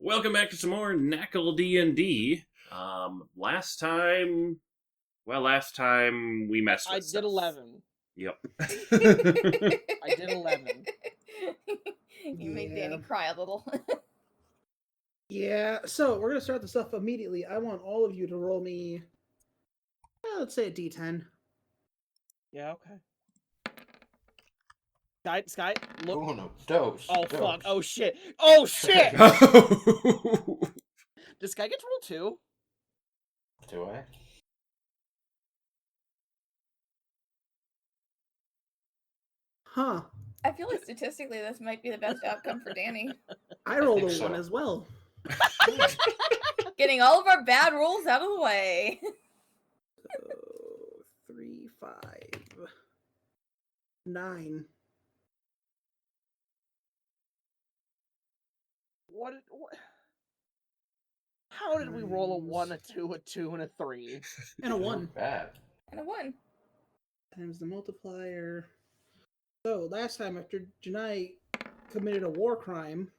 Welcome back to some more NaCl D&D. Last time we messed with I stuff. did 11. Yep. I did 11. You made Danny cry a little. Yeah, so we're going to start this stuff immediately. I want all of you to roll me, let's say a d10. Yeah, okay. Sky, look. Oh no, dose. Oh, dose. fuck. Oh, shit. Oh, shit! Does Sky get to roll 2? Do I? Huh. I feel like statistically this might be the best outcome for Danny. I rolled a think 1 so. as well. Getting all of our bad rolls out of the way. So, 3, 5, 9. What? How did we roll a 1, a 2, a 2, and a 3? And a 1. Bad. And a 1. Times the multiplier. So, last time after Janai committed a war crime,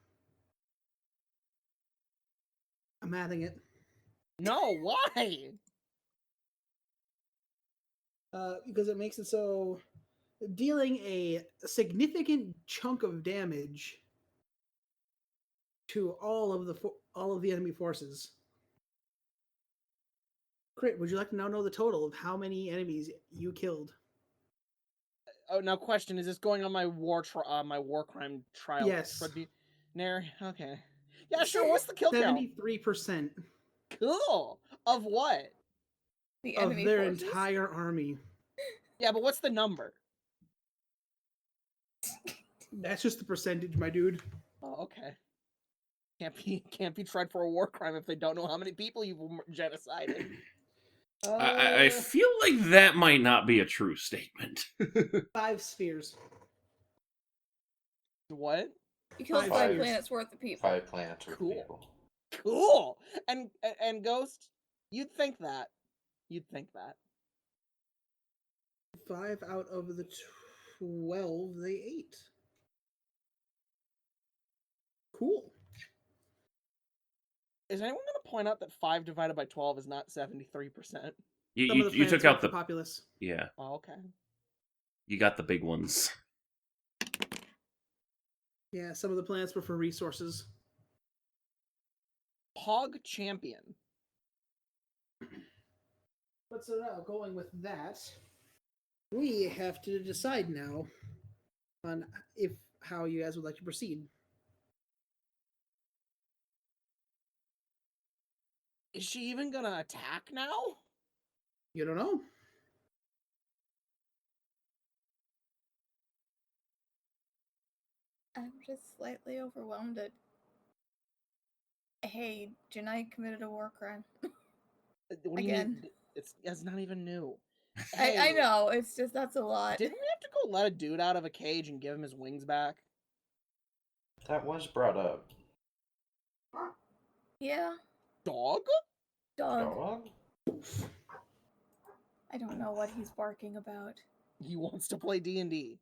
I'm adding it. No, why? Because it makes it so dealing a significant chunk of damage to all of the enemy forces. Crit, would you like to now know the total of how many enemies you killed? Oh, now question, is this going on my war crime trial? Yes. Okay. Yeah, sure, what's the kill count? 73% Cool! Of what? The of enemy their forces. entire army. Yeah, but what's the number? That's just the percentage, my dude. Oh, okay. Can't be tried for a war crime if they don't know how many people you've genocided. I feel like that might not be a true statement. 5 spheres. What? You killed 5 5 spheres. planets worth of people. 5 planets with Cool. people. Cool. And Ghost, you'd think that. 5 out of the 12 they ate. Cool. Is anyone going to point out that 5 divided by 12 is not 73%? Some of You the took planets out with the populace. yeah. Oh, okay. You got the big ones. Yeah, some of the planets were for resources. Hog champion. But so now, going with that, we have to decide now on how you guys would like to proceed. Is she even going to attack now? You don't know. I'm just slightly overwhelmed at... Hey, Janai committed a war crime. What do you Again. mean? It's not even new. I Hey, know, it's just, that's a lot. Didn't we have to go let a dude out of a cage and give him his wings back? That was brought up. Yeah, Dog? dog. Dog? I don't know what he's barking about. He wants to play D&D.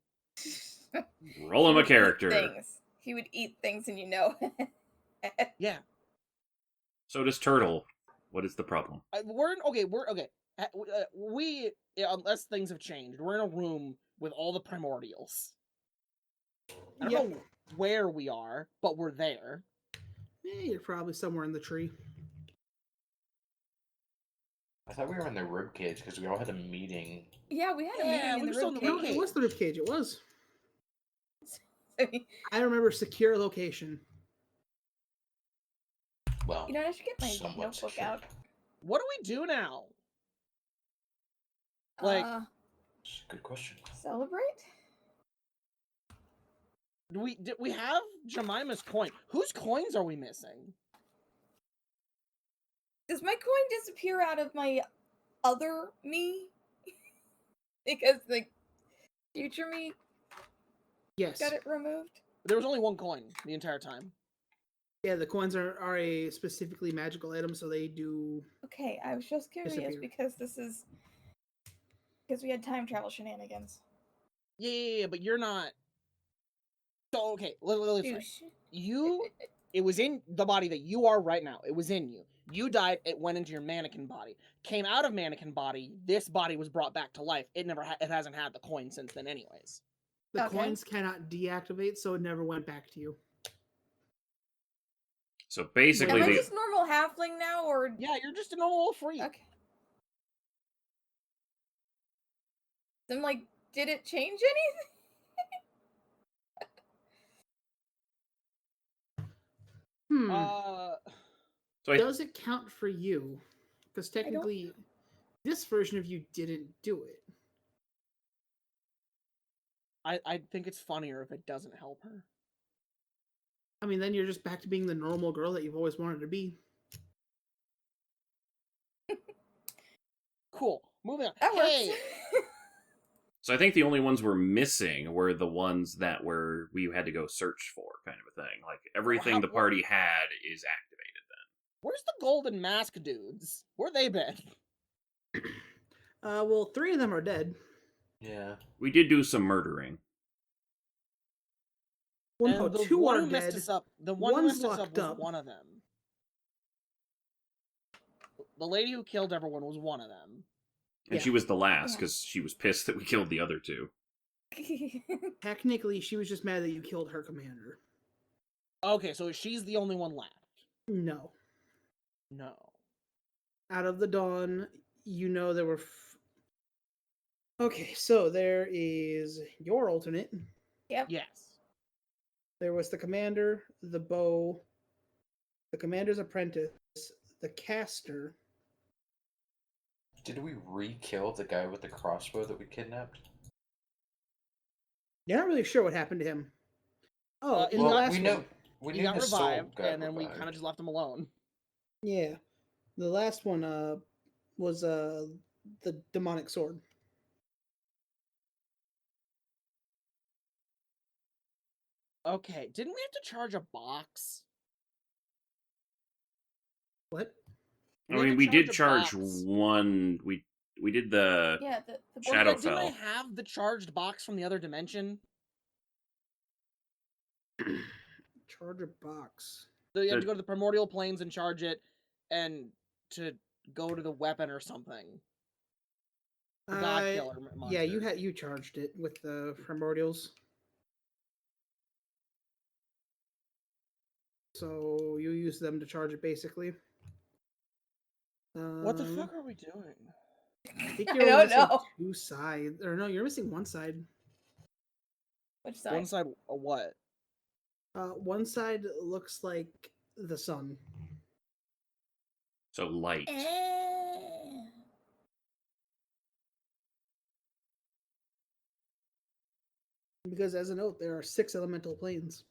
Roll him He a would eat character. things. He would eat things and you know. Yeah. So does Turtle. What is the problem? We're okay. Unless things have changed, we're in a room with all the primordials. I don't Yep. know where we are, but we're there. You're probably somewhere in the tree. I thought we were in the ribcage because we all had a meeting. Yeah, we had a Yeah, meeting we in were the still in the ribcage. No, it was the ribcage. It was. You I remember secure location. Well, know, I should get my somewhat notebook secure. out. What do we do now? Like- It's a good question. Celebrate? Did we have Jemima's coin? Whose coins are we missing? Does my coin disappear out of my other me? Because the future me Yes. got it removed? There was only one coin the entire time. Yeah, the coins are a specifically magical item, so they do. Okay, I was just curious Disappear. because we had time travel shenanigans. Yeah, but you're not. So okay, let's Douche. you It was in the body that you are right now. It was in you. You died. It went into your mannequin body. Came out of mannequin body. This body was brought back to life. It it hasn't had the coin since then, anyways. The Okay. coins cannot deactivate, so it never went back to you. So Am basically, I they just normal halfling now, or Yeah, you're just a normal freak. okay? Then, like, did it change anything? so I, Does it count for you? Because don't- technically, this version of you didn't do it. I think it's funnier if it doesn't help her. I mean, then you're just back to being the normal girl that you've always wanted to be. Cool. Moving on. That Hey, works. so I think the only ones we're missing were the ones that we had to go search for, kind of a thing. Like everything the party had is activated then. where's the golden mask dudes? Where they been? Well, 3 of them are dead. Yeah. We did do some murdering. Well, And no, the 2 one are who messed dead. us up. The one who One's messed us up locked was up. one of them. The lady who killed everyone was one of them. And Yeah. she was the last Yeah. because she was pissed that we killed the other 2. Technically, she was just mad that you killed her commander. Okay, so she's the only one left. No. No. Out of the dawn, you know there were... Okay, so there is your alternate. Yep. Yes. There was the commander, the bow, the commander's apprentice, the caster. Did we re-kill the guy with the crossbow that we kidnapped? You're not really sure what happened to him. Oh, in Well, the last we one. know we He knew got his soul revived, got and then we revived. kind of just left him alone. Yeah. The last one was the demonic sword. Okay, didn't we have to charge a box? What? I had mean, to we did a charge box. one. We did the Yeah, the Well, yeah, Shadowfell. didn't I have the charged box from the other dimension? Charger box. So you had The- to go to the primordial planes and charge it, and to go to the weapon or something. The god killer monster. Yeah, you charged it with the primordials. So you use them to charge it, basically. What the fuck are we doing? I think I you're don't missing know. 2 sides, or no, you're missing 1 side. Which side? One side, what? One side looks like the sun. so light. Because as a note, there are 6 elemental planes.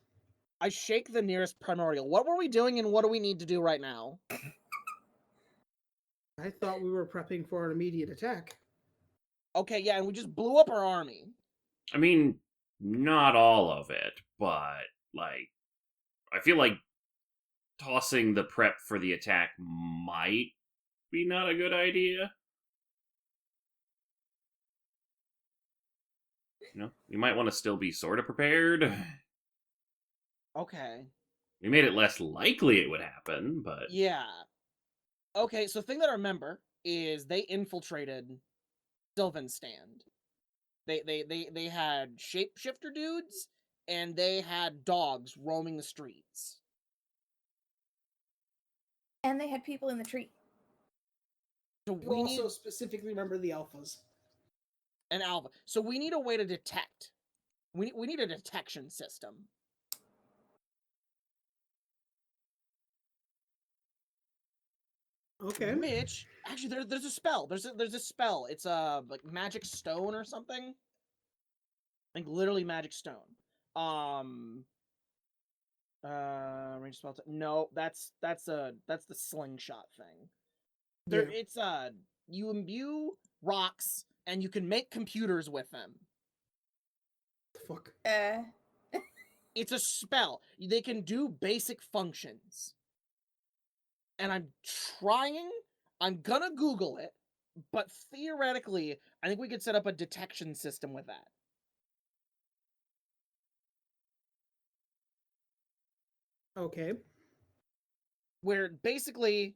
I shake the nearest primordial. What were we doing, and what do we need to do right now? I thought we were prepping for an immediate attack. Okay, yeah, and we just blew up our army. I mean, not all of it, but like, I feel like tossing the prep for the attack might be not a good idea. You know, you might want to still be sort of prepared. Okay. We made it less likely it would happen, but Yeah. Okay, so the thing that I remember is they infiltrated Sylvan's stand. They had shapeshifter dudes, and they had dogs roaming the streets. And they had people in the tree. So You we also need specifically remember the alphas. an alpha. So we need a way to detect. We need a detection system. Okay. Which actually there's a spell. There's a spell. It's like magic stone or something. Like literally magic stone. Range spell. No, that's the slingshot thing. There, Yeah. it's you imbue rocks and you can make computers with them. Fuck. It's a spell. They can do basic functions. And I'm gonna Google it, but theoretically, I think we could set up a detection system with that. Okay. where basically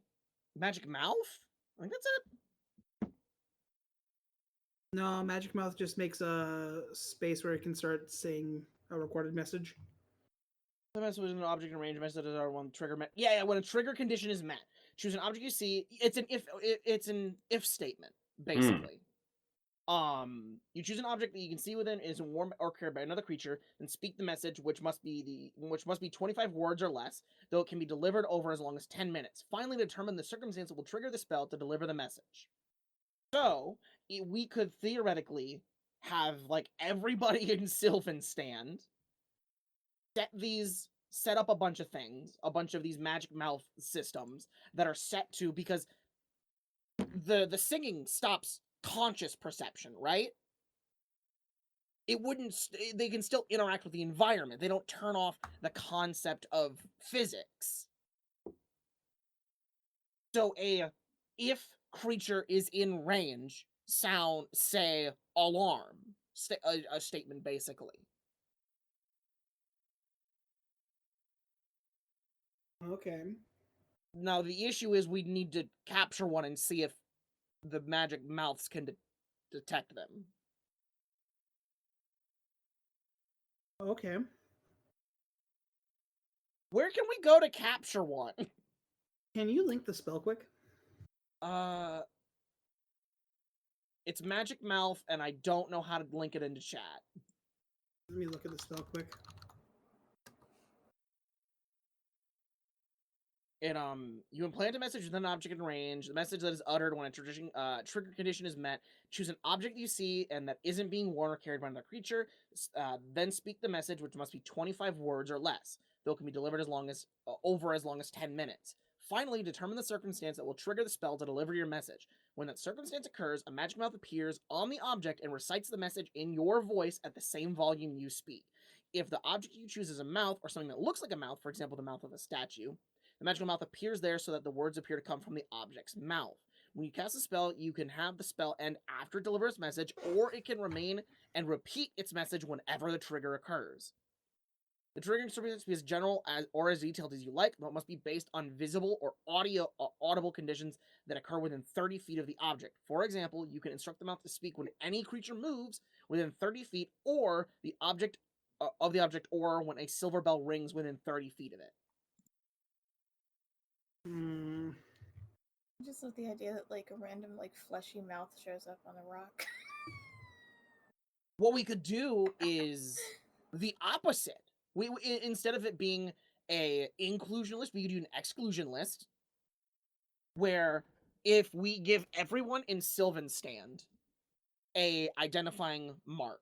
magic mouth. I think that's it. No, Magic Mouth just makes a space where it can start saying a recorded message. The message is an object in range. Messages are one trigger. Yeah, when a trigger condition is met, choose an object you see. It's an if statement basically. You choose an object that you can see within is warm or carried by another creature, then speak the message, which must be 25 words or less, though it can be delivered over as long as 10 minutes. Finally, determine the circumstance that will trigger the spell to deliver the message. So we could theoretically have like everybody in Sylvan stand set up a bunch of things, a bunch of these magic mouth systems that are set to, because the singing stops conscious perception, right? It wouldn't. They can still interact with the environment. They don't turn off the concept of physics. So if creature is in range, say alarm, a statement basically. Okay. Now the issue is we need to capture one and see if the magic mouths can detect them. Okay. Where can we go to capture one? Can you link the spell quick? It's magic mouth, and I don't know how to link it into chat. Let me look at the spell quick. You implant a message with an object in range. The message that is uttered when a trigger condition is met. Choose an object you see and that isn't being worn or carried by another creature. Then speak the message, which must be 25 words or less, though it can be delivered over as long as 10 minutes. Finally, determine the circumstance that will trigger the spell to deliver your message. When that circumstance occurs, a magic mouth appears on the object and recites the message in your voice at the same volume you speak. If the object you choose is a mouth or something that looks like a mouth, for example, the mouth of a statue, the magical mouth appears there so that the words appear to come from the object's mouth. When you cast a spell, you can have the spell end after it delivers its message, or it can remain and repeat its message whenever the trigger occurs. The triggering circumstance can be as general or as detailed as you like, but it must be based on visible or audible conditions that occur within 30 feet of the object. For example, you can instruct the mouth to speak when any creature moves within 30 feet or the object or when a silver bell rings within 30 feet of it. Just love the idea that like a random like fleshy mouth shows up on a rock. What we could do is the opposite. We instead of it being a inclusion list, we could do an exclusion list, where if we give everyone in Sylvan Stand a identifying mark,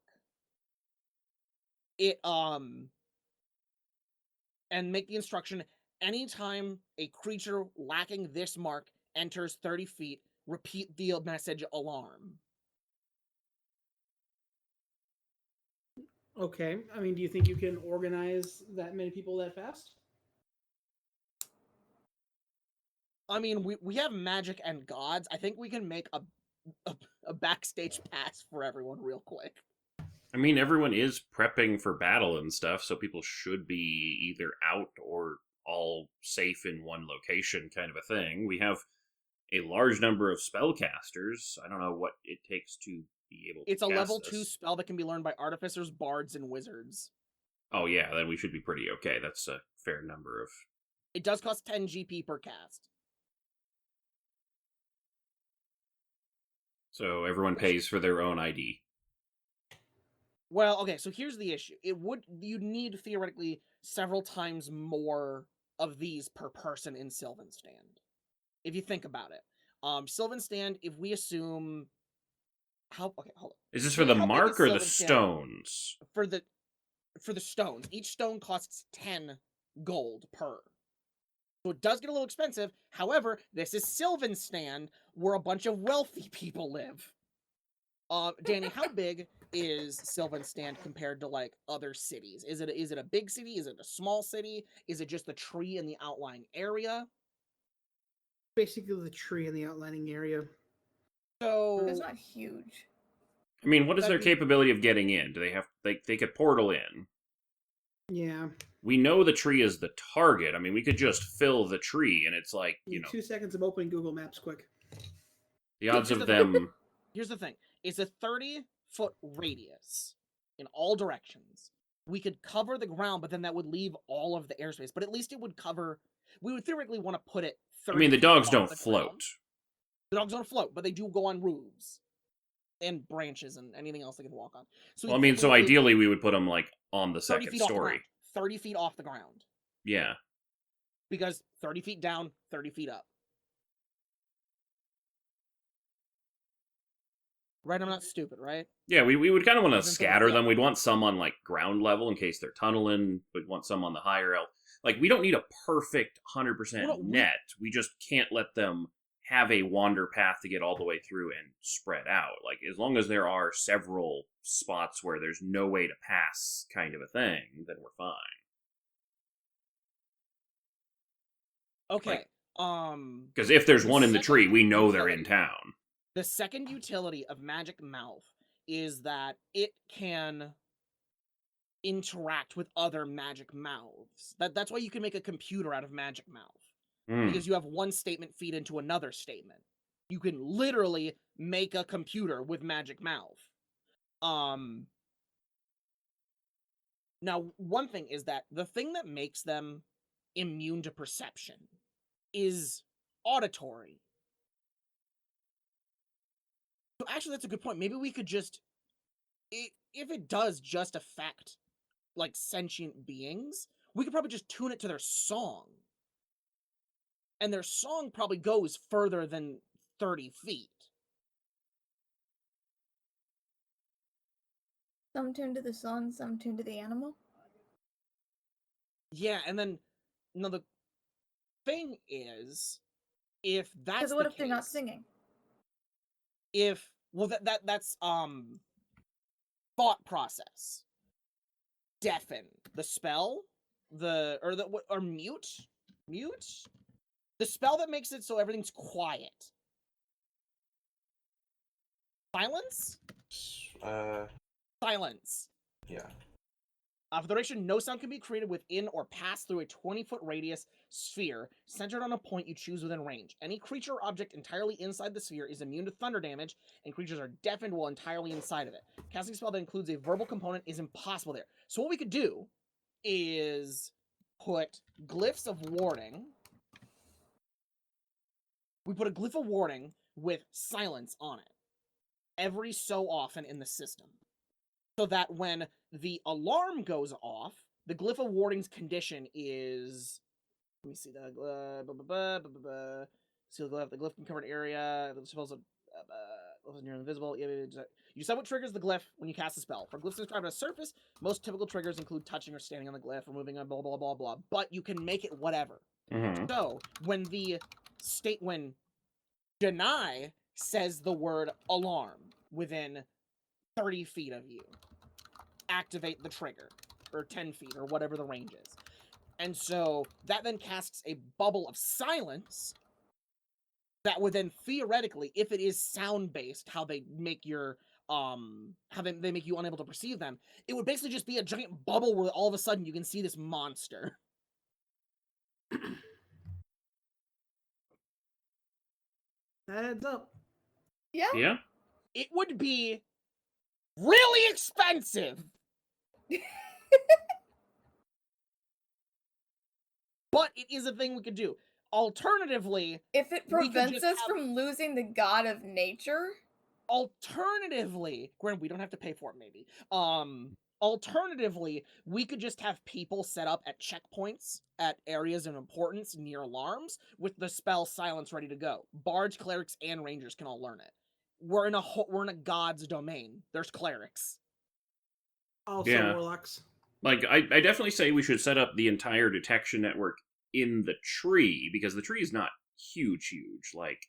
and make the instruction: anytime a creature lacking this mark enters 30 feet, repeat the message alarm. Okay. I mean, do you think you can organize that many people that fast? I mean, we have magic and gods. I think we can make a backstage pass for everyone real quick. I mean, everyone is prepping for battle and stuff, so people should be either out or all safe in one location, kind of a thing. We have a large number of spellcasters. I don't know what it takes to be able to It's a cast level this. 2 spell that can be learned by artificers, bards, and wizards. Oh yeah, then we should be pretty okay. That's a fair number of... It does cost 10 GP per cast. So everyone pays for their own ID. Well, okay, so here's the issue. You'd need theoretically several times more of these per person in Sylvan Stand. If you think about it. Sylvan Stand, if we assume okay, hold on. Is this for the mark or the stones? For the stones. Each stone costs 10 gold per. So it does get a little expensive. However, this is Sylvan Stand, where a bunch of wealthy people live. Danny, how big is Sylvan Stand compared to like other cities? Is it a big city? Is it a small city? Is it just the tree in the outlying area? Basically, the tree in the outlining area. So It's not huge. I mean, what is their capability of getting in? Do they have they could portal in? Yeah. We know the tree is the target. I mean, we could just fill the tree, and it's like, Need 2 seconds of opening Google Maps quick. the odds Here's of the them. Here's the thing. It's a 30-foot radius in all directions. We could cover the ground, but then that would leave all of the airspace. But at least it would cover... We would theoretically want to put it 30 I mean, the feet dogs off don't the float. ground. The dogs don't float, but they do go on roofs and branches and anything else they can walk on. So Well, I mean, so ideally we would put them, like, on the 30 second feet off the story. ground. 30 feet off the ground. Yeah. Because 30 feet down, 30 feet up. Right, I'm not stupid, right? Yeah, we would kind of want to Doesn't feel- scatter yeah. them. We'd want some on, like, ground level in case they're tunneling. We'd want some on the higher elf. Like, we don't need a perfect 100% Well, no, net. We just can't let them have a wander path to get all the way through and spread out. Like, as long as there are several spots where there's no way to pass kind of a thing, then we're fine. Okay. Because if there's The one in the second tree, we know they're in utility- town. The second utility of Magic Mouth is that it can interact with other Magic Mouths. That's why you can make a computer out of Magic Mouth. Because you have one statement feed into another statement. You can literally make a computer with Magic Mouth. Now, one thing is that the thing that makes them immune to perception is auditory. So actually, that's a good point. Maybe we could just... If it does just affect, like, sentient beings, we could probably just tune it to their song. And their song probably goes further than 30 feet. Some tuned to the song, some tuned to the animal. Yeah, and then... Now, the thing is, if that's Because the what if they're not case, singing? If... Well, that's, thought process. Deafen. The spell? Or mute? Mute? The spell that makes it so everything's quiet. Silence? Silence. Yeah. For the duration, no sound can be created within or pass through a 20-foot radius sphere centered on a point you choose within range. Any creature or object entirely inside the sphere is immune to thunder damage, and creatures are deafened while entirely inside of it. Casting a spell that includes a verbal component is impossible there. So what we could do is put glyphs of warding. We put a glyph of warding with silence on it every so often in the system. So that when the alarm goes off, the glyph of warding's condition is... Let me see the seal the glyph. The glyph can cover an area. The spells near invisible. You decide what triggers the glyph when you cast a spell. For glyphs described as surface, most typical triggers include touching or standing on the glyph, or moving on, blah blah blah blah. But you can make it whatever. So when when Deny says the word alarm within 30 feet of you, activate the trigger, or 10 feet, or whatever the range is. And so that then casts a bubble of silence that would then theoretically, if it is sound-based, how they make your, how they make you unable to perceive them, it would basically just be a giant bubble where all of a sudden you can see this monster. That adds up. Yeah. Yeah? It would be really expensive! But it is a thing we could do. Alternatively, If it we could prevents just us have- from losing the god of nature, alternatively, granted, we don't have to pay for it, maybe. Alternatively, we could just have people set up at checkpoints at areas of importance near alarms with the spell silence ready to go. Bards, clerics, and rangers can all learn it. We're in a god's domain. There's clerics. Also, Yeah. warlocks. Like, I definitely say we should set up the entire detection network in the tree, because the tree is not huge. Like,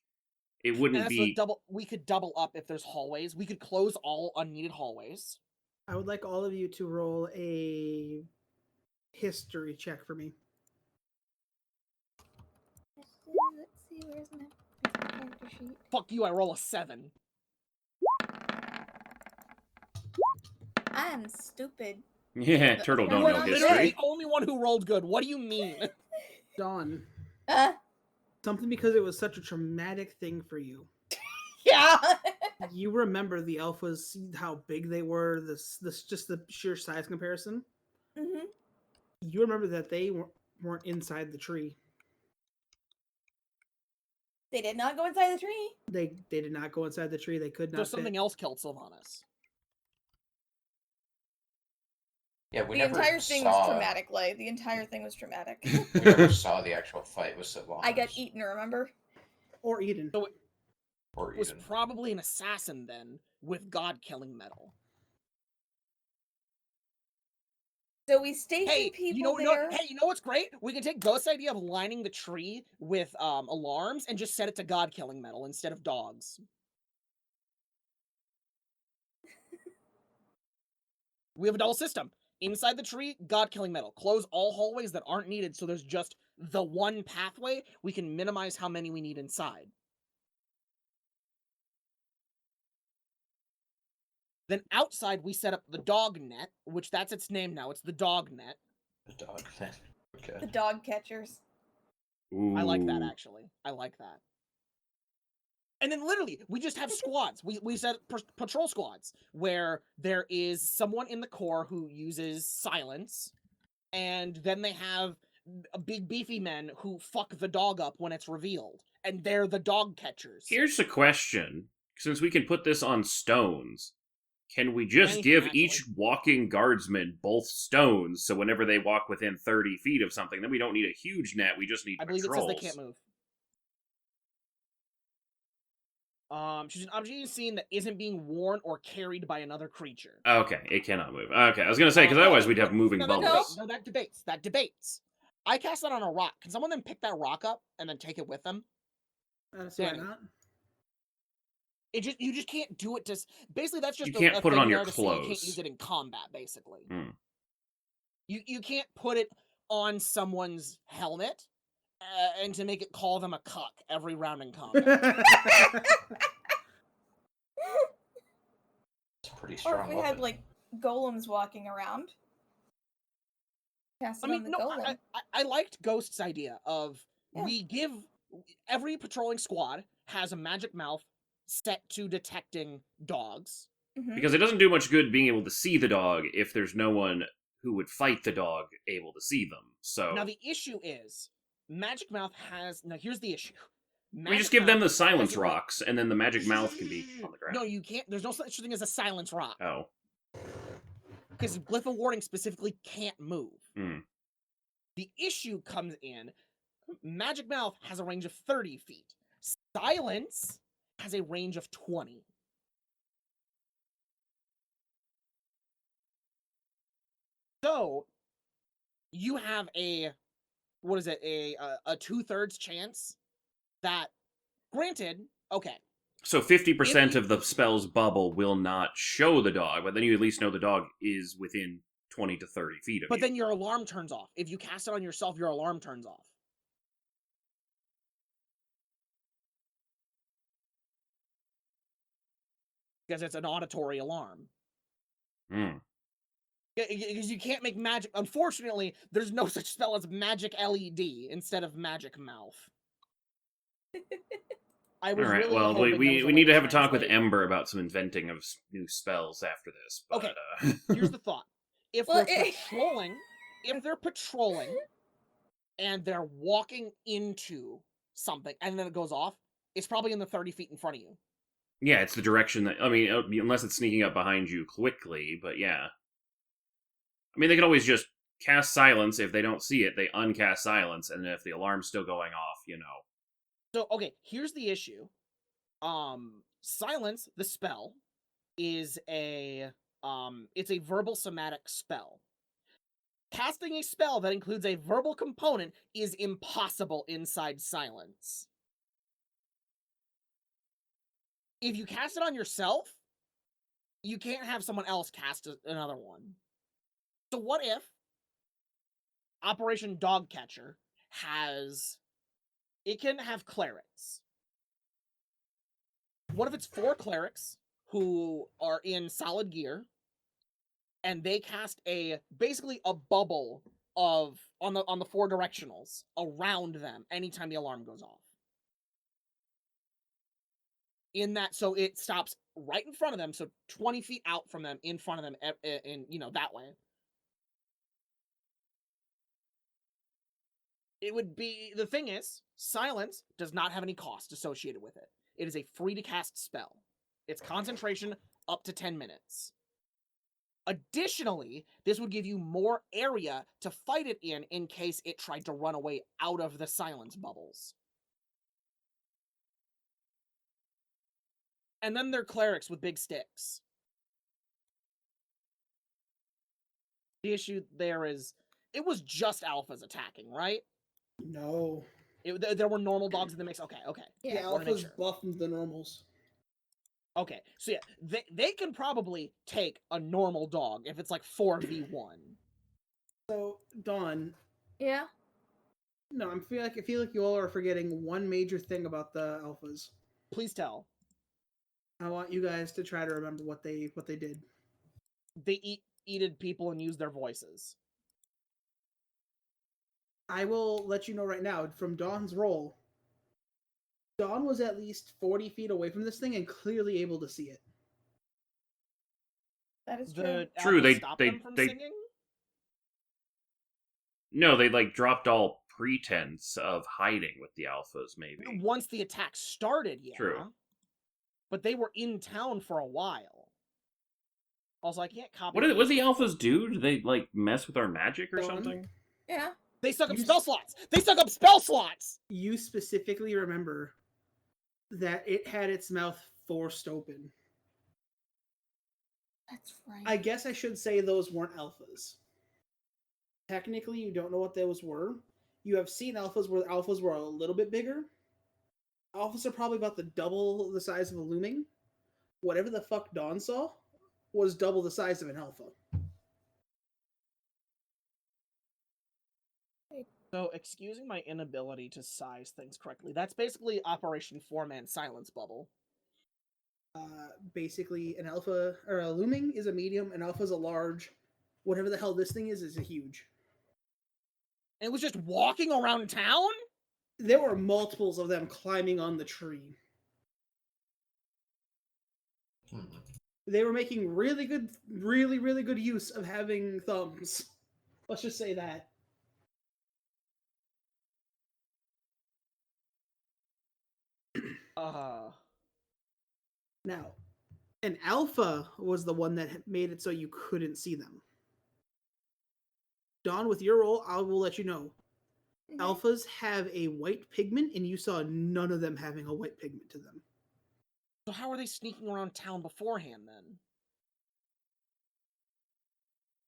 it And wouldn't that's be... we could double up if there's hallways. We could close all unneeded hallways. I would like all of you to roll a history check for me. let's see, where's my character sheet? Fuck you, I roll a 7. I am stupid. Yeah, Turtle don't You are know literally history. the only one who rolled good. What do you mean? Dawn, Uh, something because it was such a traumatic thing for you. yeah. You remember the alphas, how big they were, this just the sheer size comparison. hmm You remember that they weren't inside the tree. They did not go inside the tree. They did not go inside the tree. They could So not something fit. else killed Sylvanas. Yeah, we The never entire thing was saw. traumatic, Lay. The entire thing was traumatic. We never saw the actual fight with Sylvanas. I got eaten, remember? Or Eden. So it Or was Eden. probably an assassin then with god-killing metal. So we stationed Hey, people there. you know what's great? We can take Ghost's idea of lining the tree with alarms and just set it to god-killing metal instead of dogs. We have a double system. Inside the tree, god-killing metal. Close all hallways that aren't needed, so there's just the one pathway. We can minimize how many we need inside. Then outside, we set up the dog net, which that's its name now. It's the dog net. The dog thing. Okay. The dog catchers. I like that, Ooh. actually. I like that. And then literally, we just have squads. We set patrol squads where there is someone in the core who uses silence, and then they have big beefy men who fuck the dog up when it's revealed, and they're the dog catchers. Here's a question. Since we can put this on stones, can we just Anything, give actually. each walking guardsman both stones, so whenever they walk within 30 feet of something, then we don't need a huge net, we just need I believe patrols. it says they can't move. She's an object you've seen that isn't being worn or carried by another creature. Okay, it cannot move. Okay, I was gonna say, because otherwise we'd have moving no, bubbles. No, that debates. That debates. I cast that on a rock. Can someone then pick that rock up and then take it with them? See why Danny. not? You just can't do it to. Basically, that's just You can't a put it thing on your there to say you can't clothes. use it in combat. Basically, Hmm. you can't put it on someone's helmet and to make it call them a cuck every round in combat. It's a pretty Or strong if we weapon. had, like, golems walking around. Cast it I mean, on the no, golem. I liked Ghost's idea of Yeah. we give every patrolling squad has a magic mouth set to detecting dogs. Mhm. Because it doesn't do much good being able to see the dog if there's no one who would fight the dog able to see them. So Now the issue is Magic Mouth has here's the issue. we just give them the silence doesn't- rocks, and then the magic mouth can be on the ground. No, you can't. There's no such thing as a silence rock Oh. because Glyph of Warding specifically can't move. Hmm. The issue comes in Magic Mouth has a range of 30 feet. Silence has a range of 20. So you have a 2/3 chance that, granted, okay. So 50% If you- of the spell's bubble will not show the dog, but then you at least know the dog is within 20 to 30 feet of But you. then your alarm turns off. If you cast it on yourself, your alarm turns off. Because it's an auditory alarm. Hmm. Because you can't make magic. Unfortunately, there's no such spell as magic LED instead of magic mouth. I was All right. really Well, hoping there was we a way need to have a talk translate with it. Ember about some inventing of new spells after this. But, Okay, Here's the thought: if Well, they're patrolling, and they're walking into something, and then it goes off, it's probably in the 30 feet in front of you. yeah, it's the direction that unless it's sneaking up behind you quickly. But yeah, I mean, they can always just cast silence. If they don't see it, they uncast silence, and if the alarm's still going off, So, okay, here's the issue. Silence, the spell, is it's a verbal somatic spell. Casting a spell that includes a verbal component is impossible inside silence. If you cast it on yourself, you can't have someone else cast another one. So what if Operation Dogcatcher can have clerics? What if it's 4 clerics who are in solid gear, and they cast basically a bubble on the 4 directionals around them anytime the alarm goes off. So it stops right in front of them, so 20 feet out from them, in front of them, in that way. It would be, the thing is, silence does not have any cost associated with it. It is a free to cast spell. Its concentration up to 10 minutes. Additionally, this would give you more area to fight it in case it tried to run away out of the silence bubbles. And then they're clerics with big sticks. The issue there is, it was just alphas attacking, right? No. There were normal dogs in the mix. Okay. The Yeah. Wanna make alphas sure. buffed the normals. Okay, so yeah, they can probably take a normal dog if it's like 4v1. So, Dawn, Yeah. no, I feel like you all are forgetting one major thing about the alphas. Please tell. I want you guys to try to remember what they did. They eated people and used their voices. I will let you know right now from Dawn's roll. Dawn was at least 40 feet away from this thing and clearly able to see it. That is The true. alphas stopped them from singing? No, they like dropped all pretense of hiding with the alphas, maybe. Once the attack started, yeah. True. But they were in town for a while. Also, I can't copy. What do the alphas do? Do they like mess with our magic or Dawn? something? Yeah. They suck up spell slots! They suck up spell slots! You specifically remember that it had its mouth forced open. That's right. I guess I should say those weren't alphas. Technically, you don't know what those were. You have seen alphas where alphas were a little bit bigger. Alphas are probably about double the size of a looming. Whatever the fuck Dawn saw was double the size of an alpha. So, excusing my inability to size things correctly, that's basically Operation 4-Man Silence Bubble. Basically, an alpha or a looming is a medium, an alpha is a large. Whatever the hell this thing is a huge. And it was just walking around town? There were multiples of them climbing on the tree. They were making really good use of having thumbs. Let's just say that. Now, an alpha was the one that made it so you couldn't see them. Dawn, with your roll, I will let you know. Mhm. Alphas have a white pigment, and you saw none of them having a white pigment to them. So how are they sneaking around town beforehand, then?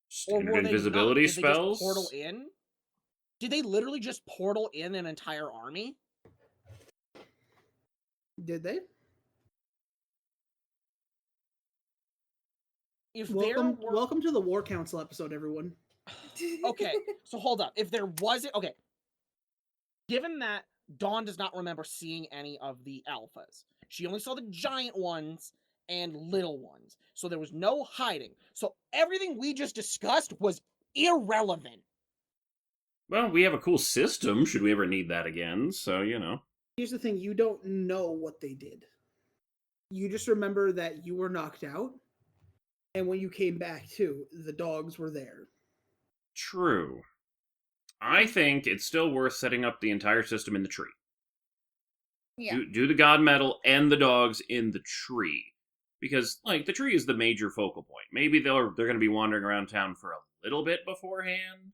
Standard Did invisibility they spells? just portal in? Did they literally just portal in an entire army? Did they? If Welcome to the War Council episode, everyone. Okay, so hold up. If there wasn't... Okay. Given that Dawn does not remember seeing any of the alphas, she only saw the giant ones and little ones. So there was no hiding. So everything we just discussed was irrelevant. Well, we have a cool system, should we ever need that again, so, you know. Here's the thing, you don't know what they did. You just remember that you were knocked out, and when you came back too, the dogs were there. True. I think it's still worth setting up the entire system in the tree. Yeah. Do the god metal and the dogs in the tree. Because, like, the tree is the major focal point. Maybe they're going to be wandering around town for a little bit beforehand.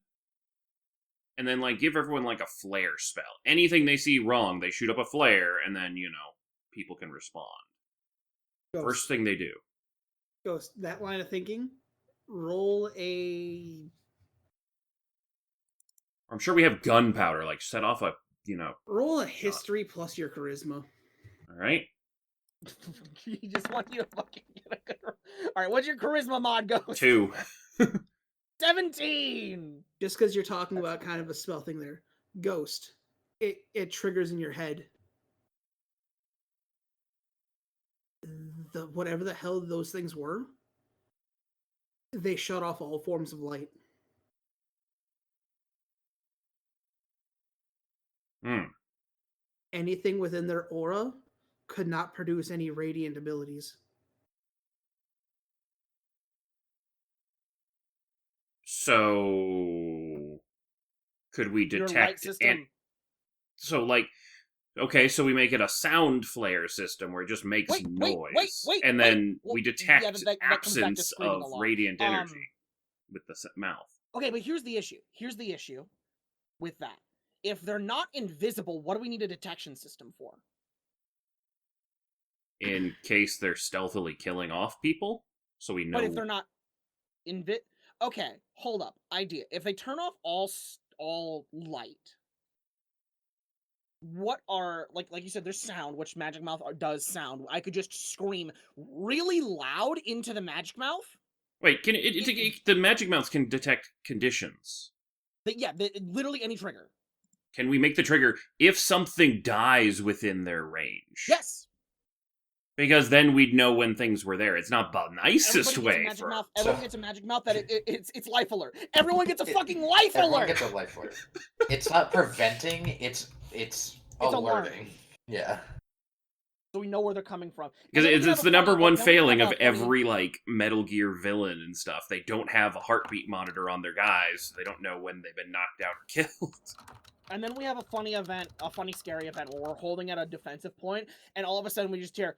And then, like, give everyone, like, a flare spell. Anything they see wrong, they shoot up a flare, and then, you know, people can respond. Ghost, First thing they do. Ghost, that line of thinking, roll a... I'm sure we have gunpowder, like, set off a, you know... Roll a history plus your charisma. Alright? He just wants you to fucking get a good... Alright, what's your charisma mod, Ghost? 2. 17! Just because you're talking about kind of a spell thing there. Ghost. It triggers in your head. Whatever the hell those things were, They shut off all forms of light. Hmm. Anything within their aura could not produce any radiant abilities. So could we Your light detect system. so like okay, so we make it a sound flare system where it just makes noise, and then Well, we yeah, detect that comes back to absence screaming of alarm. radiant energy with the mouth. Okay, but here's the issue. Here's the issue with that. If they're not invisible, what do we need a detection system for? In case they're stealthily killing off people, so we know. But if they're not okay, hold up. Idea. If they turn off all light, what are like you said, there's sound, which Magic Mouth does sound. I could just scream really loud into the Magic Mouth. Wait, can the Magic Mouth can detect conditions? Literally any trigger. Can we make the trigger if something dies within their range? Yes. Because then we'd know when things were there. It's not the nicest way for. Everyone gets a Magic Mouth that it's life alert. Everyone gets a fucking life alert. Everyone gets a life alert. It's not preventing. It's alerting. Alarming. Yeah. So we know where they're coming from. Because it's the number one failing of every like Metal Gear villain and stuff. They don't have a heartbeat monitor on their guys. They don't know when they've been knocked out or killed. And then we have a funny scary event where we're holding at a defensive point, and all of a sudden we just hear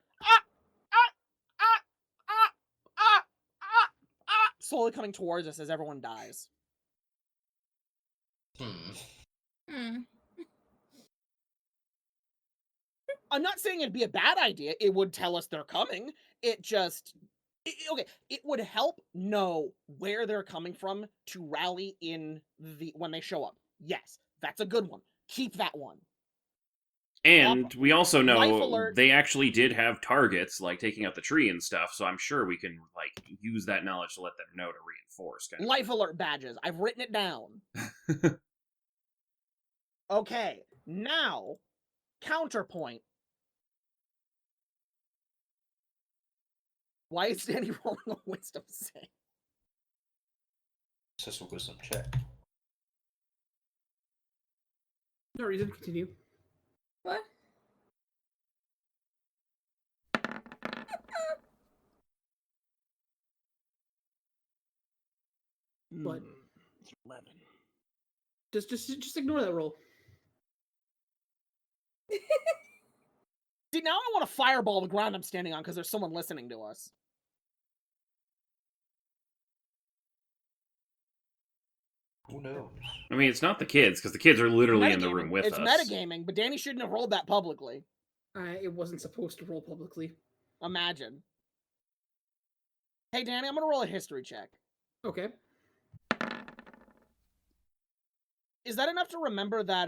slowly coming towards us as everyone dies. I'm not saying it'd be a bad idea. It would tell us they're coming. It would help know where they're coming from to rally when they show up. Yes, that's a good one. Keep that one. And we also know they actually did have targets, like taking out the tree and stuff, so I'm sure we can like use that knowledge to let them know to reinforce. Life alert badges. I've written it down. Okay, now, counterpoint. Why is Danny rolling a wisdom save? It's just a wisdom check. No reason. Continue. What? But 11. Just ignore that roll. See, now I want to fireball the ground I'm standing on because there's someone listening to us. Who knows? I mean, it's not the kids, because the kids are literally in the room with us. It's metagaming, but Danny shouldn't have rolled that publicly. It wasn't supposed to roll publicly. Imagine. Hey, Danny, I'm going to roll a history check. Okay. Is that enough to remember that,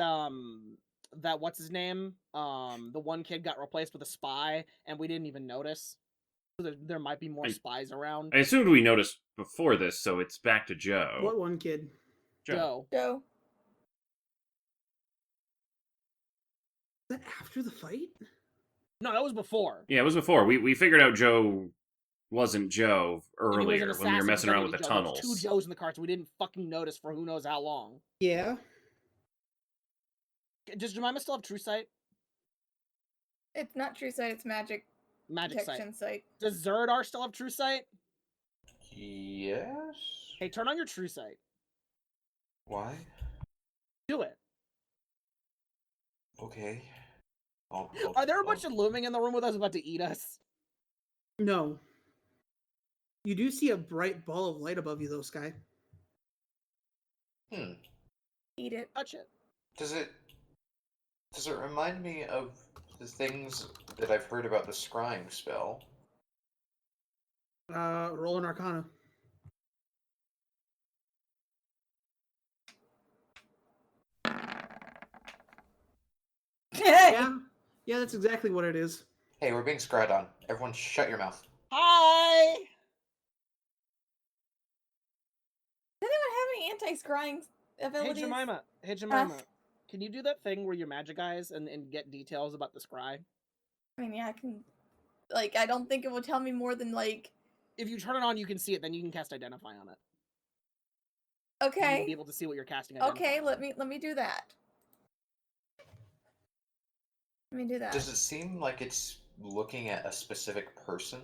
that what's his name? The one kid got replaced with a spy, and we didn't even notice? So there might be more spies around. I assumed we noticed before this, so it's back to Joe. What one kid? Joe. Joe. Is that after the fight? No, that was before. Yeah, it was before. We figured out Joe wasn't Joe And he was earlier an when we were messing around with the Joe. tunnels. There was 2 Joes in the car, so we didn't fucking notice for who knows how long. Yeah. Does Jemima still have True Sight? It's not True Sight, it's Magic Detection Sight. Does Zerdar still have True Sight? Yes. Hey, turn on your True Sight. Why? Do it. Okay. Are there a bunch of looming in the room with us about to eat us? No. You do see a bright ball of light above you, though, Sky. Eat it. Touch it. Does it remind me of the things that I've heard about the scrying spell? Roll an Arcana. Yeah, that's exactly what it is. Hey, we're being scryed on. Everyone shut your mouth. Hi! Does anyone have any anti-scrying abilities? Hey, Jemima. Can you do that thing where you're magic eyes and get details about the scry? I mean, yeah, I can... Like, I don't think it will tell me more than, like, if you turn it on, you can see it. Then you can cast Identify on it. You'll be Okay. able to see what you're casting. Identify Okay, on. let me do that. Let me do that. Does it seem like it's looking at a specific person?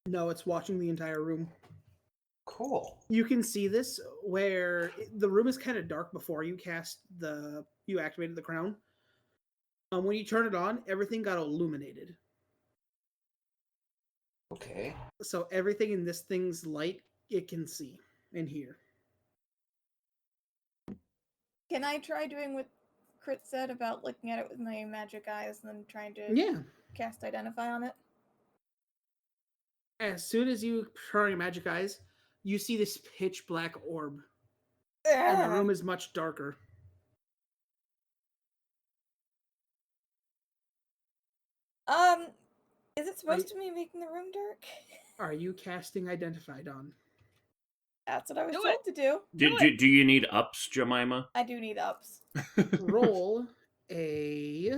No, it's watching the entire room. Cool. You can see this where the room is kind of dark before you activated the crown. When you turn it on, everything got illuminated. Okay. So everything in this thing's light, it can see and hear. Can I try doing what Crit said about looking at it with my magic eyes and then trying to Yeah. cast Identify on it? As soon as you turn your magic eyes, you see this pitch black orb. Ah. And the room is much darker. Is it supposed to be making the room dark? Are you casting Identify, Dawn? That's what I was Do told it. to do. Do you need ups, Jemima? I do need ups. Roll a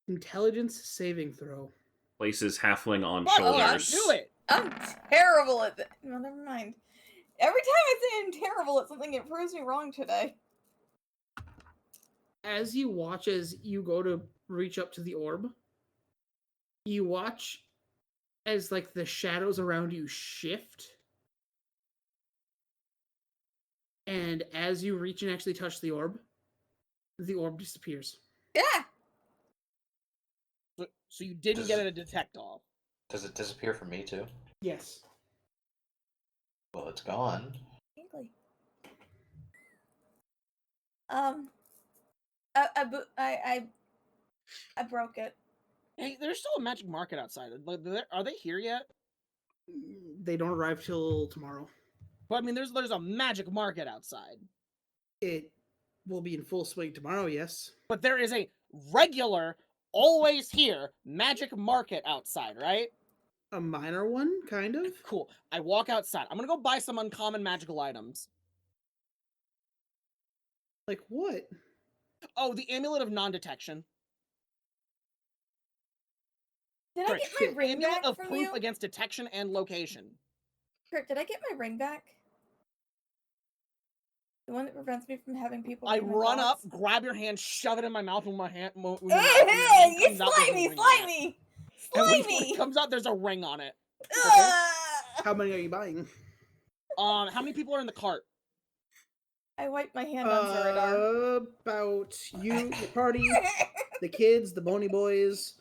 intelligence saving throw. Places halfling on Fuck yeah, shoulders. do it. I'm terrible at that. Well, never mind. Every time I say I'm terrible at something, it proves me wrong today. As you watch as you go to reach up to the orb, you watch as like the shadows around you shift. And as you reach and actually touch the orb disappears. Yeah. So you didn't get it a detect all. Does it disappear from me too? Yes. Well, it's gone. Exactly. I broke it. Hey, there's still a magic market outside. Are they here yet? They don't arrive till tomorrow. But I mean, there's a magic market outside. It will be in full swing tomorrow, yes. But there is a regular, always here magic market outside, right? A minor one, kind of. Cool. I walk outside. I'm gonna go buy some uncommon magical items. Like what? Oh, the amulet of non-detection. Did I Sorry, get my the ring amulet back of from proof you? against detection and location. Kurt, did I get my ring back? The one that prevents me from having people. I read my run up, thoughts? grab your hand, shove it in my mouth with my hand. Hey, you slimy! And when it Slimy! comes out, there's a ring on it. How many are you buying? How many people are in the cart? I wiped my hand on Zeradar. About you, the party, the kids, the bony boys.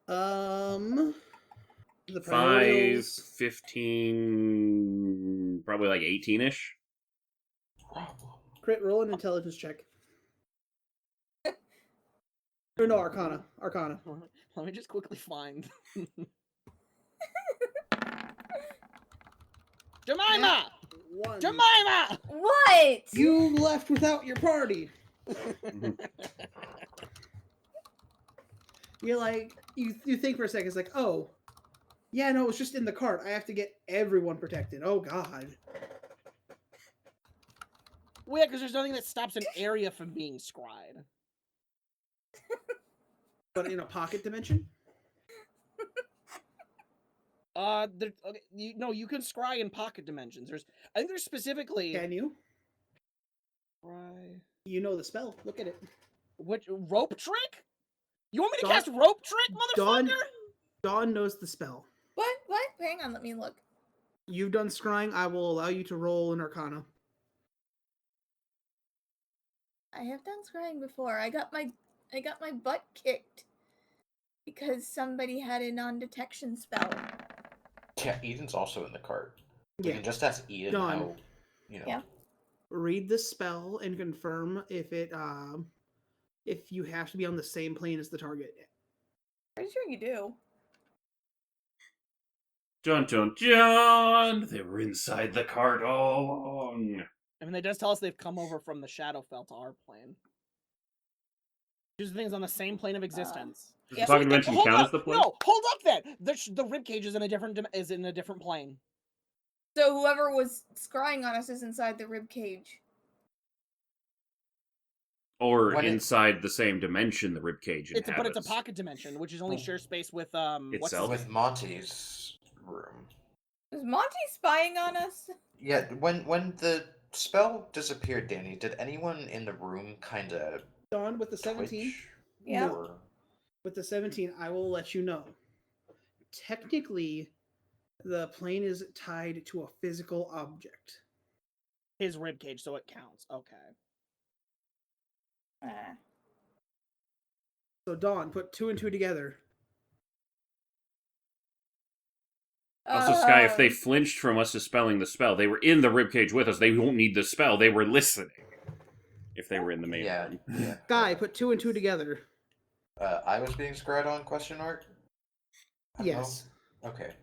The 5, primordials. 15, probably like 18-ish. Crit, roll an intelligence check. Or no, Arcana. Arcana. Let me just quickly find. Jemima! One. Jemima! What? You left without your party. You're like, you think for a second, it's like, oh, yeah, no, it was just in the cart. I have to get everyone protected. Oh, God. Well, yeah, because there's nothing that stops an area from being scried. But in a pocket dimension? Okay, you can scry in pocket dimensions. I think there's specifically. Can you? Scry. You know the spell. Look at it. What rope trick? You want me to Dawn- cast rope trick, motherfucker? Dawn knows the spell. What? Hang on, let me look. You've done scrying. I will allow you to roll an Arcana. I have done scrying before. I got my butt kicked because somebody had a non-detection spell. Yeah, Eden's also in the cart. We Yeah. can just ask Eden Dawn. how, Yeah. Read the spell and confirm if you have to be on the same plane as the target. Pretty sure you do. Dun dun dun! They were inside the cart all along. I mean, they just tell us they've come over from the Shadowfell to our plane. These things on the same plane of existence. Does Yeah. the pocket dimension Hold count up! as the plane? No, hold up then! The ribcage is in a different plane. So whoever was scrying on us is inside the rib cage. Or When it- inside the same dimension the ribcage inhabits. But it's a pocket dimension, which is only share space with what's Itself? his with name? Monty's room. Is Monty spying on us? Yeah, when the spell disappeared, Danny, did anyone in the room kind of Dawn, with the 17, twitch? Yeah. Or... with the 17, I will let you know. Technically, the plane is tied to a physical object. His ribcage, so it counts. Okay. So, Dawn, put 2 and 2 together. Also, Sky, if they Um, flinched from us dispelling the spell, they were in the ribcage with us. They won't need the spell. They were listening. If they were in the main Yeah, room. yeah. Guy, put 2 and 2 together. I was being scryed on, question mark? I don't Yes. know. Okay.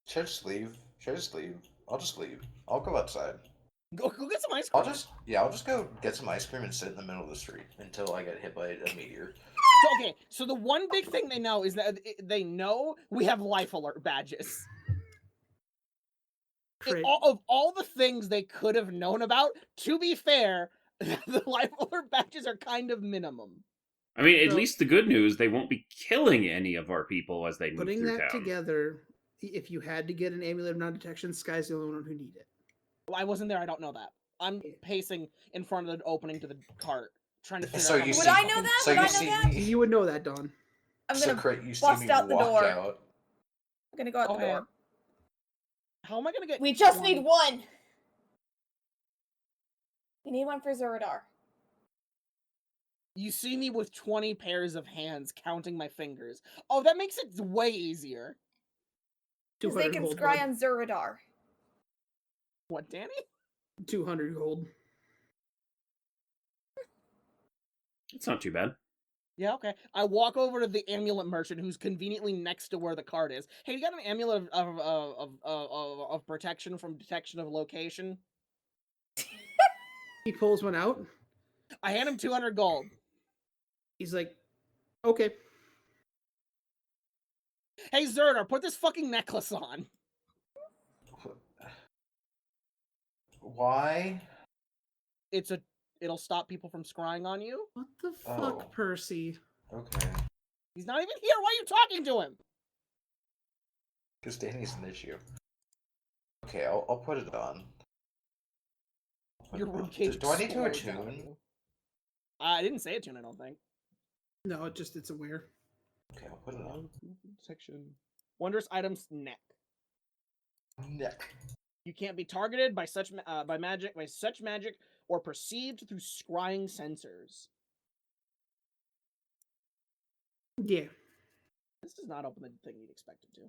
Should I just leave? I'll just leave. I'll go outside. Go get some ice cream. I'll just go get some ice cream and sit in the middle of the street until I get hit by a meteor. Okay, so the one big thing they know is that they know we have life alert badges. Of all the things they could have known about, to be fair, the life alert badges are kind of minimum. I mean, at So- least the good news, they won't be killing any of our people as they move Putting through that town. together, if you had to get an amulet of non-detection, Sky's the only one who need it. Well, I wasn't there, I don't know that. I'm pacing in front of the opening to the cart, trying to figure So out how you to Would see- I know that? So Would you I know see that? me. You would know that, Dawn. I'm So gonna Crit, you see bust me out the walk door. out. I'm gonna go out the Okay. door. How am I gonna get We just 20? need one. We need one for Zeradar. You see me with 20 pairs of hands counting my fingers. Oh, that makes it way easier. Because they 200 can gold. scry bud. on Zeradar. What, Danny? 200 gold. It's not too bad. Yeah, okay. I walk over to the amulet merchant who's conveniently next to where the cart is. Hey, you got an amulet of protection from detection of location? He pulls one out. I hand him 200 gold. He's like, okay. Hey, Zerdar, put this fucking necklace on. Why? It'll stop people from scrying on you. What the fuck, Oh. Percy? Okay. He's not even here. Why are you talking to him? Because Danny's an issue. Okay, I'll put it on. Your ribcage Do I need to explodes on attune? you. I didn't say attune, I don't think. No, it's aware. Okay, I'll put it on. Section. Wondrous items neck. Neck. You can't be targeted by such magic or perceived through scrying sensors. Yeah. This does not open the thing you'd expect it to.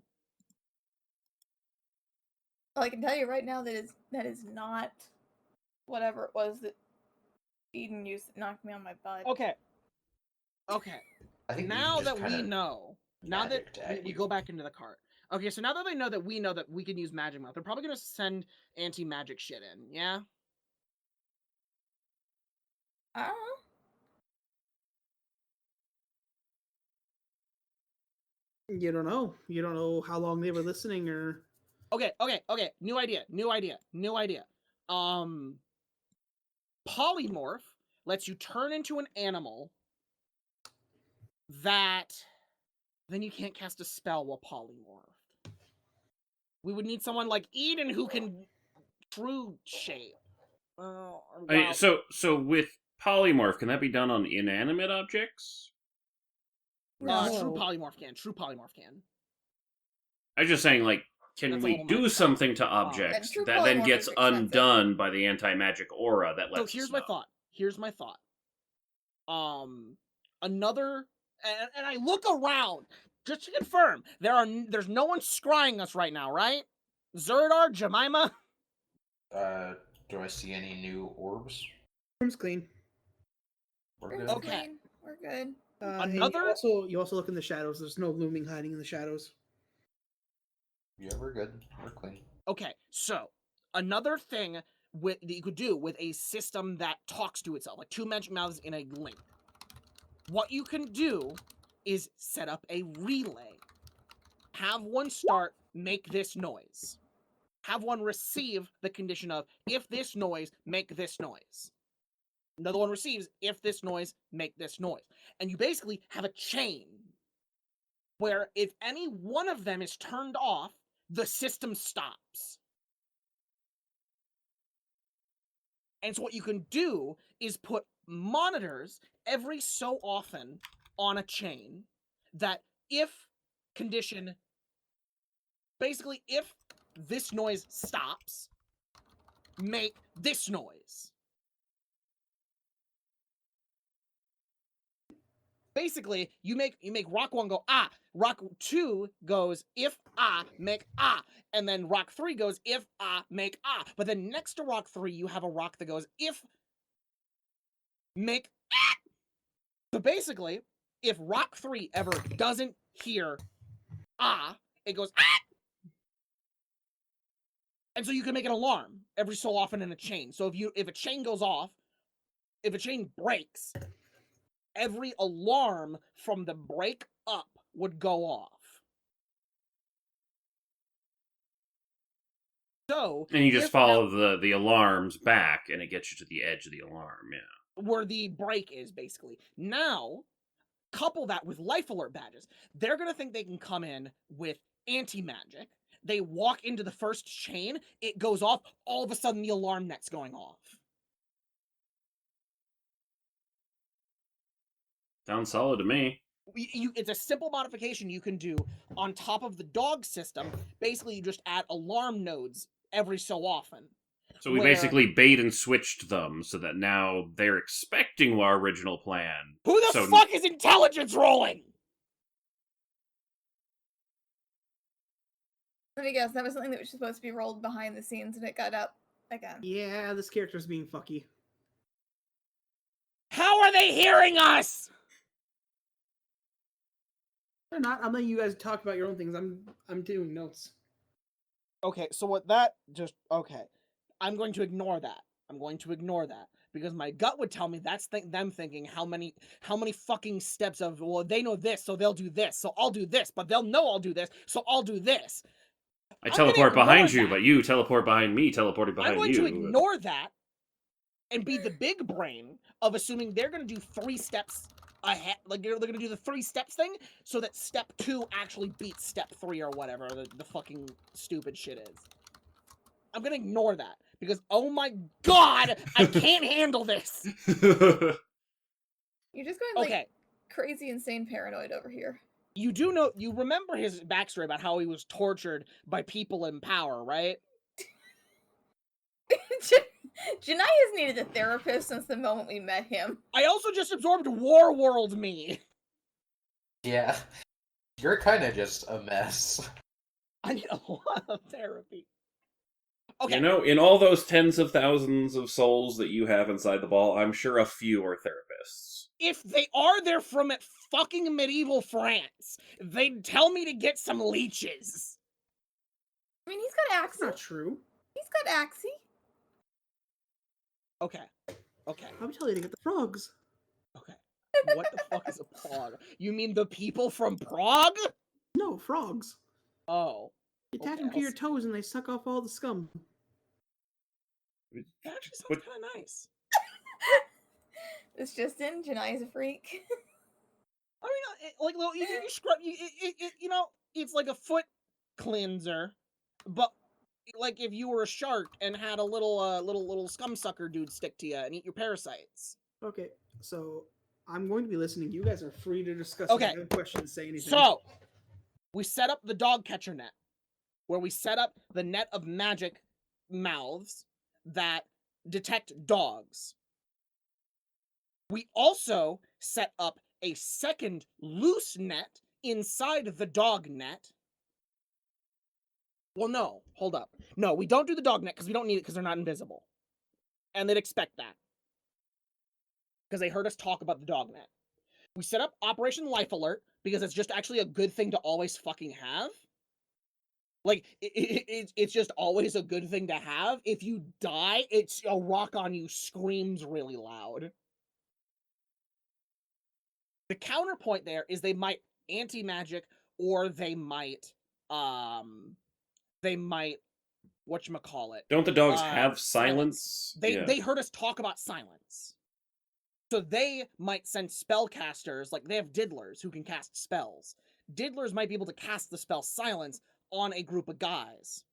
Well, I can tell you right now that is not whatever it was that Eden used to knock me on my butt. Okay. Okay. I think Now Eden just that we kinda know, now that magicked at we you. go back into the cart. Okay, so now that they know that we can use magic mouth, they're probably gonna send anti-magic shit in, yeah? I don't know. You don't know. You don't know how long they were listening or. Okay. New idea. Polymorph lets you turn into an animal that then you can't cast a spell while polymorphed. We would need someone like Eden who can true shape. I mean, so with polymorph, can that be done on inanimate objects? No. True polymorph can. I'm just saying, like, can That's a we little do much. something to And objects true that then polymorph gets is expensive. undone by the anti-magic aura that lets So us here's my know? thought. Another, and I look around just to confirm there's no one scrying us right now, right? Zerdar, Jemima. Do I see any new orbs? Room's clean. We're Room's good. Okay. clean. We're good. And Another- you also look in the shadows. There's no looming hiding in the shadows. Yeah, we're good. We're clean. Okay, so another thing that you could do with a system that talks to itself, like two magic mouths in a link. What you can do is set up a relay. Have one start, make this noise. have one receive the condition of, if this noise, make this noise. Another one receives, if this noise, make this noise. And you basically have a chain where if any one of them is turned off, the system stops. And so what you can do is put monitors every so often on a chain that if condition, basically if this noise stops, make this noise. Basically, you make rock 1 go ah, rock 2 goes if ah, make ah, and then rock 3 goes if ah, make ah. But then next to rock 3, you have a rock that goes if make ah. So basically, if rock 3 ever doesn't hear ah, it goes ah. And so you can make an alarm every so often in a chain. So if a chain goes off, if a chain breaks, every alarm from the break up would go off. So And you just if follow the alarms back, and it gets you to the edge of the alarm, yeah. where the break is, basically. Now, couple that with life alert badges. They're going to think they can come in with anti-magic. They walk into the first chain, it goes off, all of a sudden the alarm net's going off. Sounds solid to me. It's a simple modification you can do on top of the dog system. Basically, you just add alarm nodes every so often. So we basically bait and switched them so that now they're expecting our original plan. Who the fuck is intelligence rolling? Let me guess, that was something that was supposed to be rolled behind the scenes and it got up again. Yeah, this character's being fucky. How are they hearing us? They're not. I'm letting you guys talk about your own things. I'm doing notes. Okay, so what that just okay. I'm going to ignore that. I'm going to ignore that because my gut would tell me that's them thinking how many fucking steps of, well, they know this, so they'll do this, so I'll do this, but they'll know I'll do this, so I'll do this. I teleport behind you, but you teleport behind me, teleporting behind you. I'm going to ignore that and be the big brain of assuming they're going to do 3 steps ahead. Like, they're going to do the 3 steps thing so that step 2 actually beats step 3 or whatever the fucking stupid shit is. I'm going to ignore that because, oh my god, I can't handle this. You're just going like crazy, insane paranoid over here. You remember his backstory about how he was tortured by people in power, right? Janai has needed a therapist since the moment we met him. I also just absorbed War World me. Yeah. You're kind of just a mess. I need a lot of therapy. Okay. You know, in all those tens of thousands of souls that you have inside the ball, I'm sure a few are therapists. If they are, they're from fucking medieval France. They'd tell me to get some leeches. I mean, he's got Axie. That's not true. He's got Axie. Okay. Okay. I'm telling you to get the frogs. Okay. What the fuck is a Prague? You mean the people from Prague? No, frogs. Oh. You attach them to your toes and they suck off all the scum. That actually sounds kind of nice. It's just in. Janai is a freak. I mean, like, you scrub, you know, it's like a foot cleanser, but like if you were a shark and had a little scum sucker dude stick to you and eat your parasites. Okay, so I'm going to be listening. You guys are free to discuss. Okay. If you have questions, say anything. So, we set up the dog catcher net, where we set up the net of magic mouths that detect dogs. We also set up a second loose net inside the dog net. Well, no, hold up. No, we don't do the dog net because we don't need it because they're not invisible. And they'd expect that. Because they heard us talk about the dog net. We set up Operation Life Alert because it's just actually a good thing to always fucking have. Like, it's just always a good thing to have. If you die, it's a rock on you screams really loud. The counterpoint there is they might anti-magic or they might whatchamacallit. Don't the dogs have silence? They heard us talk about silence. So they might send spellcasters, like they have diddlers who can cast spells. Diddlers might be able to cast the spell silence on a group of guys.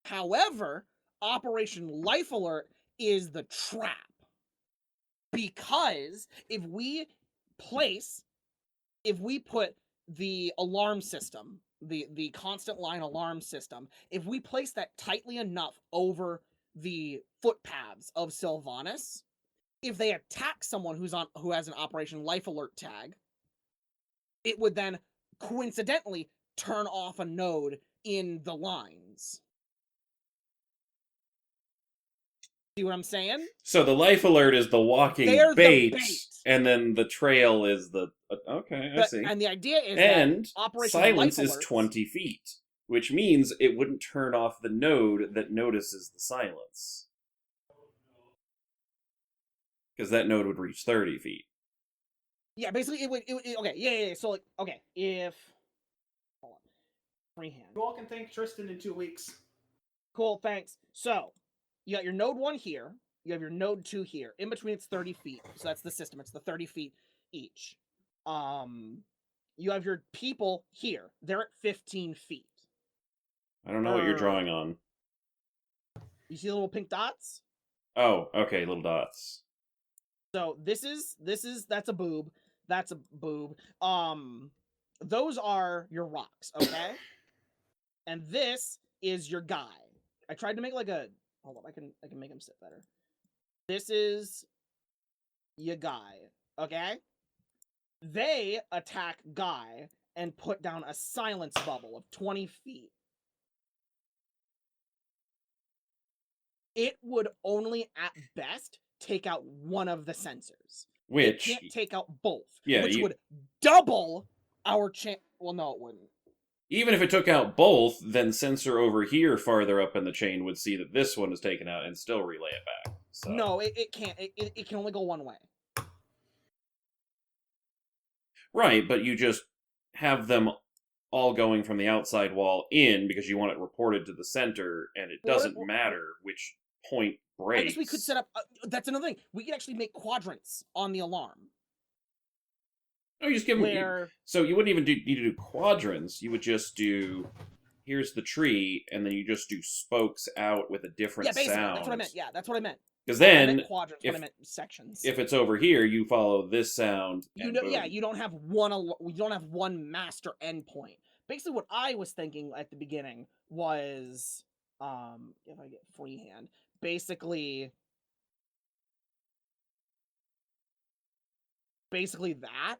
However, Operation Life Alert is the trap. Because if we put the alarm system, the constant line alarm system, if we place that tightly enough over the footpaths of Sylvanas, if they attack someone who has an Operation Life Alert tag, it would then coincidentally turn off a node in the lines. See what I'm saying? So the life alert is the walking bait, and then the trail is the... Okay, I see. And the idea is and that Operation silence Life is Alerts, 20 feet, which means it wouldn't turn off the node that notices the silence. Because that node would reach 30 feet. Yeah, basically it would okay, yeah. So like, okay, if hold on. Freehand. You all can thank Tristan in 2 weeks. Cool, thanks. So you got your node 1 here, you have your node 2 here. In between it's 30 feet. So that's the system. It's the 30 feet each. You have your people here. They're at 15 feet. I don't know what you're drawing on. You see the little pink dots? Oh, okay, little dots. So that's a boob. That's a boob. Those are your rocks, okay? And this is your guy. I tried to make like a hold on, I can make him sit better. This is your guy, okay? They attack Guy and put down a silence bubble of 20 feet. It would only at best take out one of the sensors. It can't take out both. Yeah, which would double our chance. Well, no, it wouldn't. Even if it took out both, then sensor over here farther up in the chain would see that this one is taken out and still relay it back. So. No, it can't. It can only go one way. Right, but you just have them all going from the outside wall in because you want it reported to the center, and it doesn't matter which point breaks. I guess we could set up... that's another thing. We could actually make quadrants on the alarm. Oh, you just give them... So you wouldn't even need to do quadrants. You would just do... Here's the tree, and then you just do spokes out with a different sound. That's what I meant. Yeah, that's what I meant. Because then, quadrants, I meant sections. If it's over here, you follow this sound. You know, yeah, you don't have one master endpoint. Basically, what I was thinking at the beginning was, if I get freehand, basically that.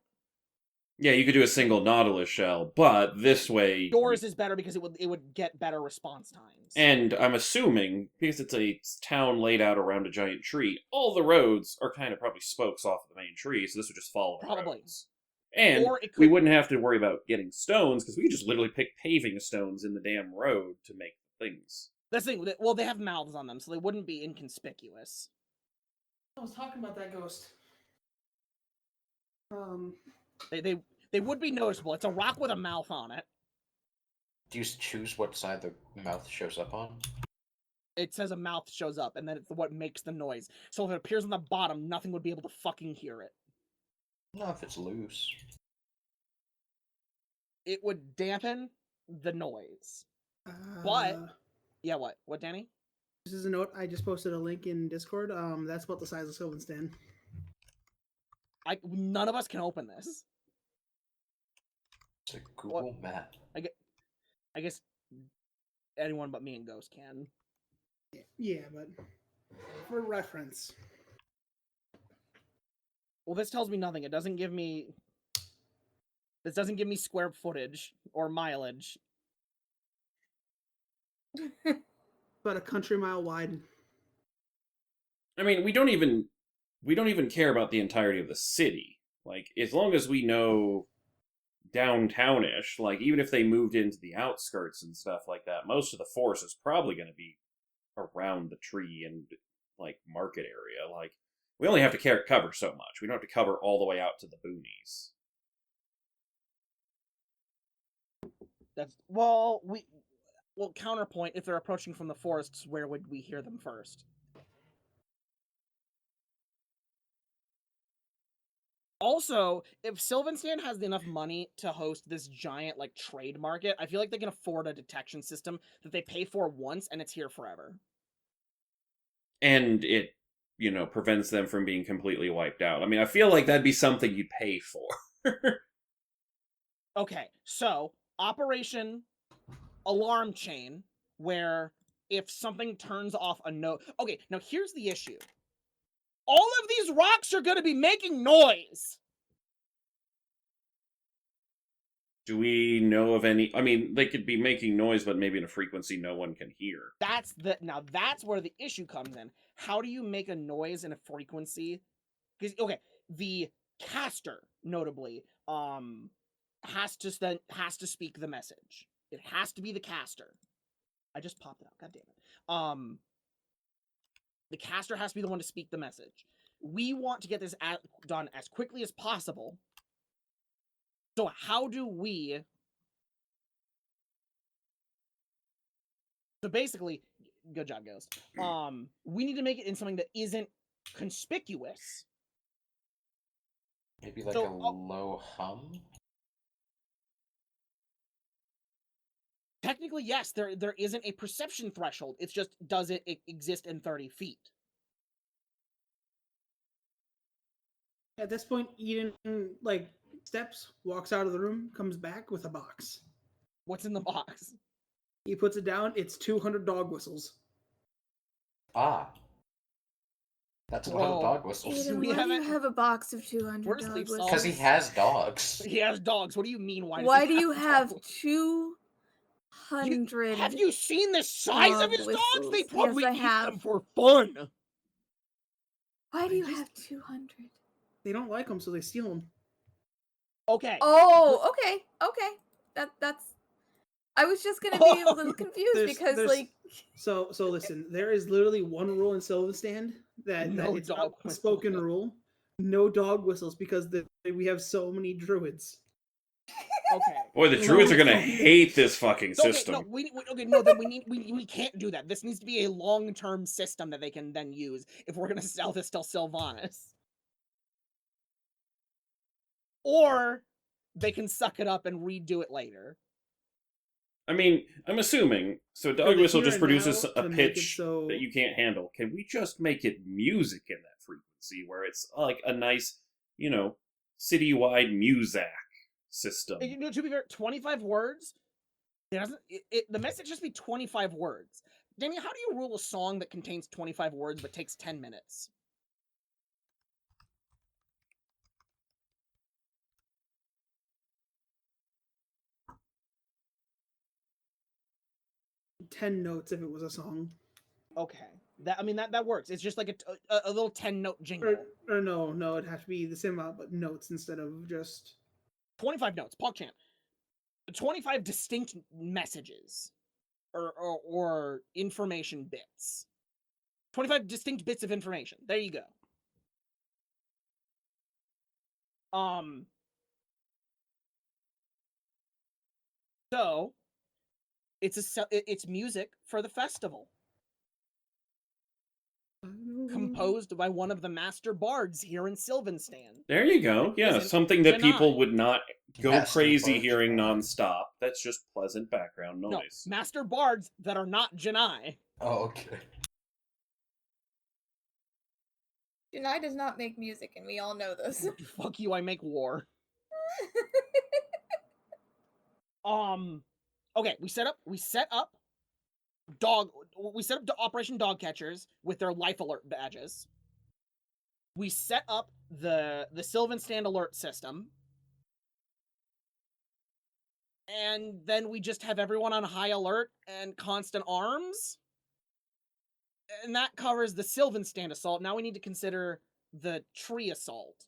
Yeah, you could do a single Nautilus shell, but this way... Yours is better because it would get better response times. And I'm assuming, because it's a town laid out around a giant tree, all the roads are kind of probably spokes off of the main tree, so this would just follow the roads. And we wouldn't have to worry about getting stones, because we could just literally pick paving stones in the damn road to make things. That's the thing. Well, they have mouths on them, so they wouldn't be inconspicuous. I was talking about that ghost. They would be noticeable. It's a rock with a mouth on it. Do you choose what side the mouth shows up on? It says a mouth shows up, and then it's what makes the noise. So if it appears on the bottom, nothing would be able to fucking hear it. No, if it's loose. It would dampen the noise. But, yeah, what? What, Danny? This is a note. I just posted a link in Discord. That's about the size of Sylvan's Den. None of us can open this. It's a Google map. I guess anyone but me and Ghost can. Yeah, but for reference. Well, this tells me nothing. It doesn't give me... This doesn't give me square footage or mileage. About a country mile wide. I mean, we don't even care about the entirety of the city. Like, as long as we know downtownish, like, even if they moved into the outskirts and stuff like that, most of the force is probably going to be around the tree and, like, market area. Like, we only have to cover so much. We don't have to cover all the way out to the boonies. well, counterpoint, if they're approaching from the forests, where would we hear them first? Also, if Sylvanstan has enough money to host this giant, like, trade market, I feel like they can afford a detection system that they pay for once and it's here forever. And it, prevents them from being completely wiped out. I mean, I feel like that'd be something you'd pay for. Okay, so Operation Alarm Chain, where if something turns off a node... Okay, now here's the issue. All of these rocks are going to be making noise! Do we know of any... I mean, they could be making noise, but maybe in a frequency no one can hear. Now that's where the issue comes in. How do you make a noise in a frequency? Because, okay, the caster, notably, has to speak the message. It has to be the caster. I just popped it out. God damn it. The caster has to be the one to speak the message. We want to get this done as quickly as possible. So how do we... So basically, good job, Ghost. We need to make it in something that isn't conspicuous. Maybe like a low hum? Technically, yes, there isn't a perception threshold. It's just, does it exist in 30 feet? At this point, Eden, steps, walks out of the room, comes back with a box. What's in the box? He puts it down. It's 200 dog whistles. Ah. That's a lot of dog whistles. Eden, why do you have a box of 200 Where's dog Sleep whistles? Salt? Because he has dogs. He has dogs. What do you mean? Why do you have dogs? 200? Have you seen the size of his dogs? whistles? They probably Yes, I eat have. them for fun. Why do you have 200? They don't like them, so they steal them. Okay. Oh, okay. That's. I was just gonna be a little confused because So listen, there is literally one rule in Sylvanstan that it's dog a spoken rule: no dog whistles, because we have so many druids. Okay. Boy, the druids are gonna hate this fucking system. Then we can't do that. This needs to be a long-term system that they can then use if we're gonna sell this to Sylvanas. Or they can suck it up and redo it later. I mean, I'm assuming, so dog whistle just produces a pitch so... that you can't handle. Can we just make it music in that frequency, where it's like a nice, citywide muzak system? To be fair, 25 words, the message just be 25 words. Danny, how do you rule a song that contains 25 words but takes 10 minutes? 10 notes if it was a song. Okay. That works. It's just like a little 10-note jingle. Or no, it'd have to be the same amount, but notes instead of just... 25 notes, PogChamp. 25 distinct messages. Or information bits. 25 distinct bits of information. There you go. So, it's music for the festival. Composed by one of the master bards here in Sylvanstan. There you go. Yeah, something that people would not go crazy hearing nonstop. That's just pleasant background noise. No, master bards that are not Janai. Oh, okay. Janai does not make music, and we all know this. Fuck you, I make war. Okay, we set up Operation Dog Catchers with their life alert badges. We set up the Sylvanstan alert system. And then we just have everyone on high alert and constant arms. And that covers the Sylvanstan assault. Now we need to consider the tree assault,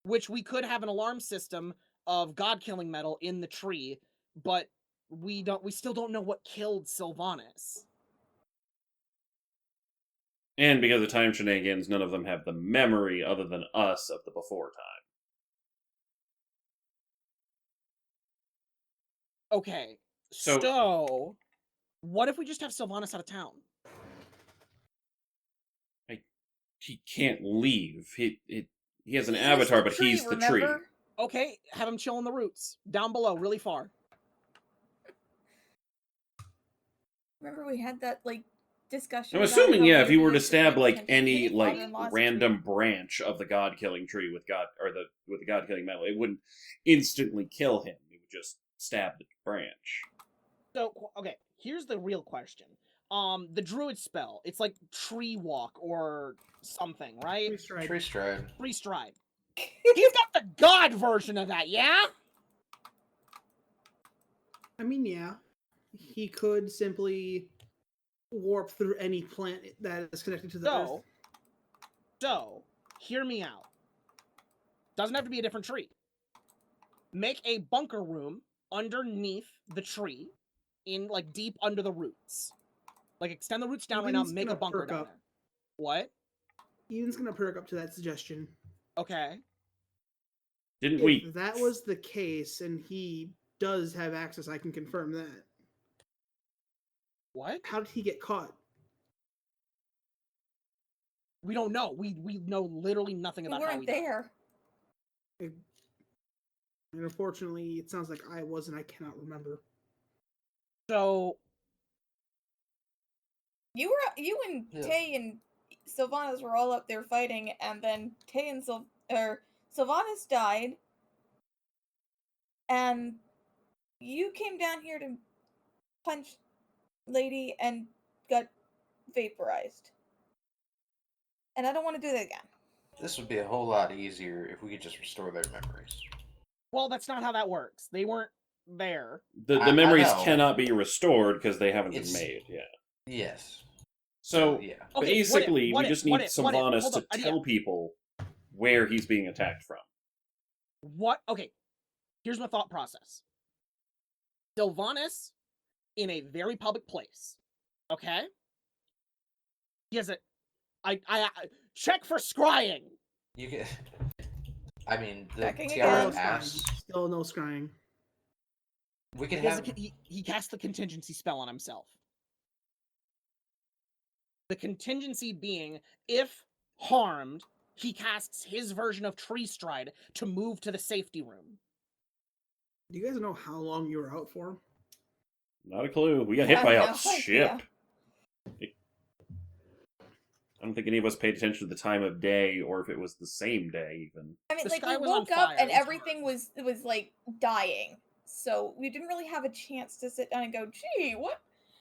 which we could have an alarm system of god-killing metal in the tree, but we still don't know what killed Sylvanas. And because of time shenanigans, none of them have the memory other than us of the before time. Okay, so What if we just have Sylvanas out of town? He can't leave. He has an He's just avatar, the but tree, he's the tree. remember? Okay, have him chill in the roots. Down below, really far. Remember we had that, like, discussion I'm about assuming, how yeah, if you maybe were to should, stab like potentially any hit like father-in-law's random tree. branch of the god killing tree with the god killing metal, it wouldn't instantly kill him. It would just stab the branch. So, okay, here's the real question. The druid spell, it's like tree walk or something, right? Tree stride. Tree stride. Tree stride. He's got the god version of that, yeah? I mean, yeah. He could simply warp through any plant that is connected to the earth. So, hear me out. Doesn't have to be a different tree. Make a bunker room underneath the tree, in like deep under the roots. Like extend the roots down right now, Eden's make a gonna bunker perk down up. there. What? Eden's gonna perk up to that suggestion. Okay. Didn't we? If that was the case, and he does have access, I can confirm that. What? How did he get caught? We don't know. We know literally nothing We about how weren't we died. there. And unfortunately, it sounds like I was, and I cannot remember. So You and Yeah. Tay and Sylvanas were all up there fighting, and then Tay and Sylvanas died, and you came down here to punch Lady and got vaporized. And I don't want to do that again. This would be a whole lot easier if we could just restore their memories. well, that's not how that works. They weren't there. The I memories know. cannot be restored because they haven't It's- been made. Yeah. Yes. So yeah. Okay, basically, we just need what Sylvanas hold to up, idea. tell people where he's being attacked from. What? Okay. Here's my thought process. Sylvanas in a very public place. Okay? He has a I check for scrying. You get. I mean, the Checking tiara again. asks. Still no scrying. We could He, has have. he cast the contingency spell on himself. The contingency being, if harmed, he casts his version of Tree Stride to move to the safety room. Do you guys know how long you were out for? Not a clue. We got I hit by have a no ship. idea. I don't think any of us paid attention to the time of day or if it was the same day even. I mean, The like, sky we was on woke up fire, and it was everything hard. was like dying. So we didn't really have a chance to sit down and go, gee,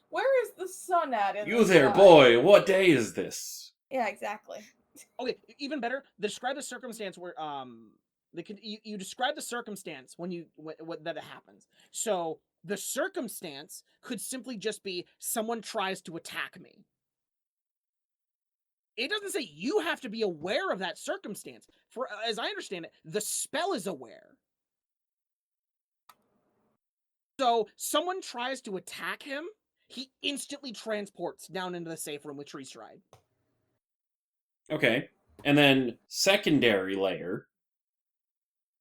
where is the sun at in You the there, sky?" boy! What day is this? Yeah, exactly. Okay, even better, describe the circumstance where you describe the circumstance when that it happens. So the circumstance could simply just be someone tries to attack me. It doesn't say you have to be aware of that circumstance. For as I understand it, the spell is aware. So someone tries to attack him, he instantly transports down into the safe room with Tree Stride. Okay. And then, secondary layer.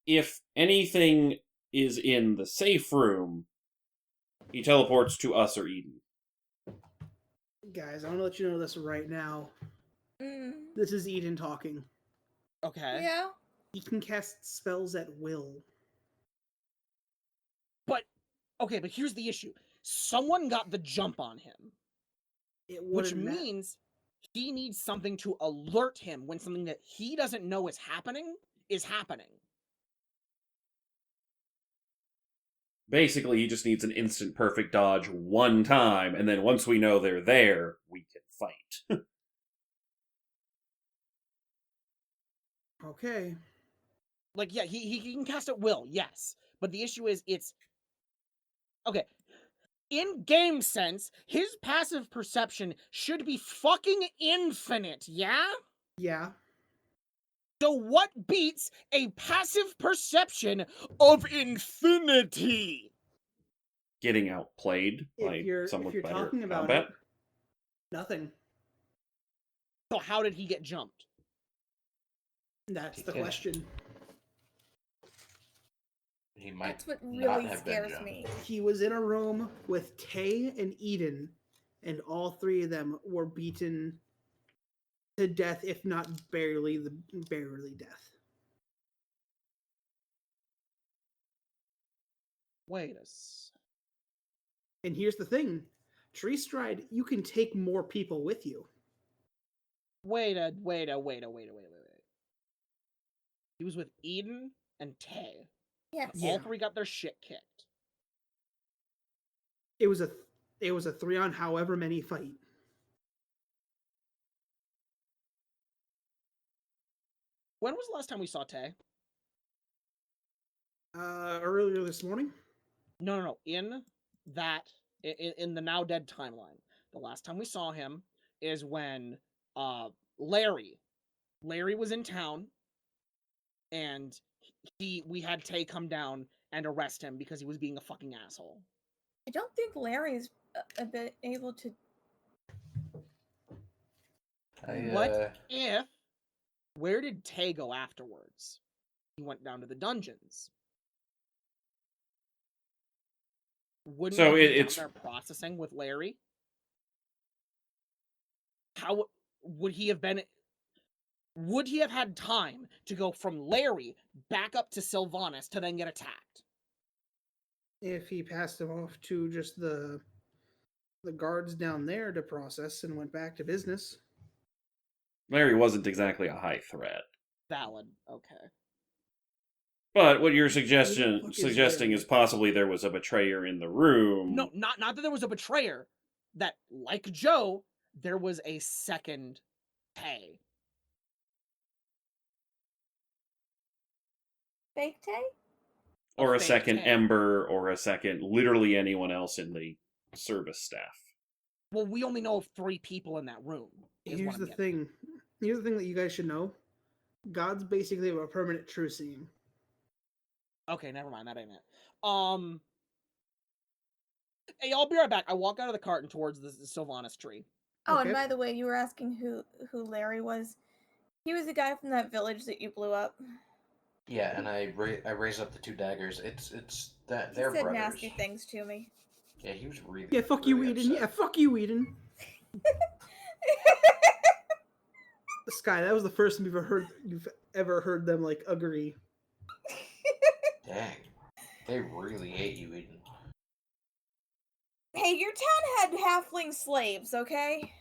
If anything is in the safe room, he teleports to us or Eden. Guys, I want to let you know this right now. Mm, This is Eden talking. Okay. yeah. He can cast spells at will. Okay, but here's the issue. Someone got the jump on him, It which wouldn't means he needs something to alert him when something that he doesn't know is happening is happening. Basically, he just needs an instant perfect dodge one time, and then once we know they're there, we can fight. Okay. Like, yeah, he can cast at will, yes. But the issue is it's okay. In game sense, his passive perception should be fucking infinite, yeah? Yeah. So what beats a passive perception of infinity? Getting outplayed by If you're someone better talking at about combat. it, nothing. So how did he get jumped? That's the Yeah. question. he might That's what not really have been scares Joan. me. He was in a room with Tay and Eden, and all three of them were beaten to death, if not barely death. Wait a s- And here's the thing, Tree Stride, you can take more people with you. wait a wait. He was with Eden and Tay. Yes. Yeah. All three got their shit kicked. It was a 3 on however many fight. When was the last time we saw Tay? Earlier this morning. No. In in the now dead timeline, the last time we saw him is when Larry was in town, and we had Tay come down and arrest him because he was being a fucking asshole. I don't think Larry's a bit able to. What if? Where did Tay go afterwards? He went down to the dungeons. Wouldn't So he be it's down there processing with Larry? How would he have been? Would he have had time to go from Larry back up to Sylvanas to then get attacked? If he passed him off to just the guards down there to process and went back to business. Larry wasn't exactly a high threat. Valid. Okay. But what you're Who the fuck is suggesting Larry? is possibly there was a betrayer in the room. No, not that there was a betrayer. That, like Joe, there was a second Tay. Fake Tay? Or a fake second Tay. Ember, or a second literally anyone else in the service staff. Well, we only know of 3 people in that room. Here's the thing that you guys should know. God's basically a permanent true seeing. Okay, never mind. That ain't it. Hey, I'll be right back. I walk out of the cart and towards the Sylvanas tree. Oh, Okay. and by the way, you were asking who Larry was. He was the guy from that village that you blew up. Yeah, and I raise up the 2 daggers. It's that He they're said brothers. nasty things to me. Yeah, he was really. Yeah, fuck really you, Eden. upset. Yeah, fuck you, Eden. Sky, that was the first time you've ever heard them like agree. Dang, they really hate you, Eden. Hey, your town had halfling slaves, okay?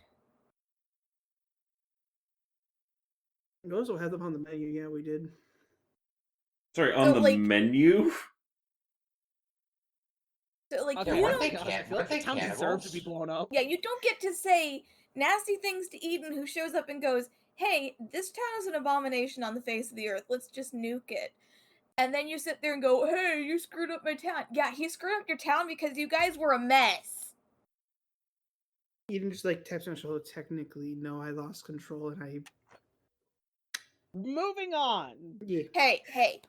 We also had them on the menu. Yeah, we did. Sorry, on So, the like- menu? So, like, Okay, you weren't don't. they I feel weren't like the they town deserves to cannibals? be blown up. Yeah, you don't get to say nasty things to Eden, who shows up and goes, "Hey, this town is an abomination on the face of the earth. Let's just nuke it." And then you sit there and go, "Hey, you screwed up my town." Yeah, he screwed up your town because you guys were a mess. Eden just like taps on the shoulder. Technically, no, I lost control and I. Moving on. Yeah. Hey.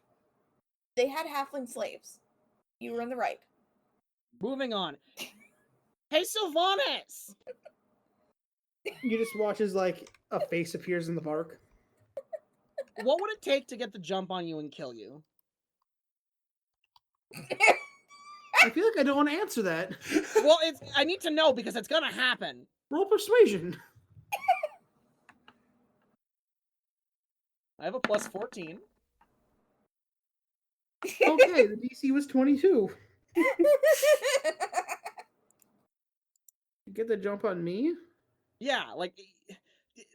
They had halfling slaves. You were in the right. Moving on. Hey, Sylvanas! You just watch as like a face appears in the bark. What would it take to get the jump on you and kill you? I feel like I don't want to answer that. Well, I need to know because it's gonna happen. Roll persuasion. I have a plus 14. Okay, the DC was 22. You get the jump on me? Yeah, like,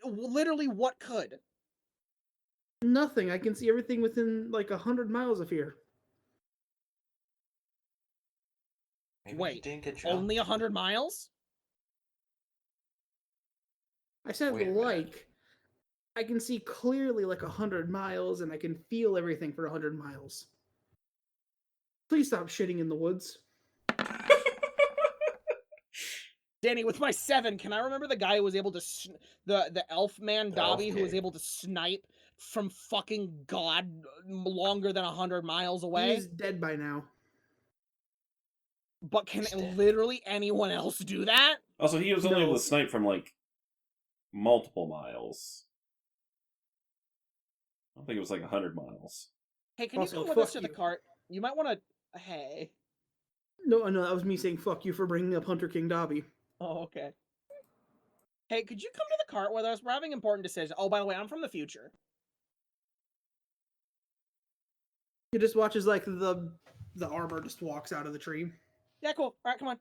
literally what could? Nothing. I can see everything within like 100 miles of here. Maybe Wait, he didn't get jumped. Only 100 miles? I said Wait a minute. like. I can see clearly like 100 miles, and I can feel everything for 100 miles. Please stop shitting in the woods. Danny, with my 7, can I remember the guy who was able to the elf man The elf Dobby who was king. able to snipe from fucking God longer than 100 miles away? He's dead by now. But can He's dead. literally anyone else do that? Also, he was only able No. to snipe from, like, multiple miles. I don't think it was, like, 100 miles. Hey, can Also, you come with us fuck to the you. cart? You might want to. Hey. No, that was me saying fuck you for bringing up Hunter King Dobby. Oh, okay. Hey, could you come to the cart with us? We're having important decisions. Oh, by the way, I'm from the future. He just watches like the armor just walks out of the tree. Yeah, cool. All right, come on.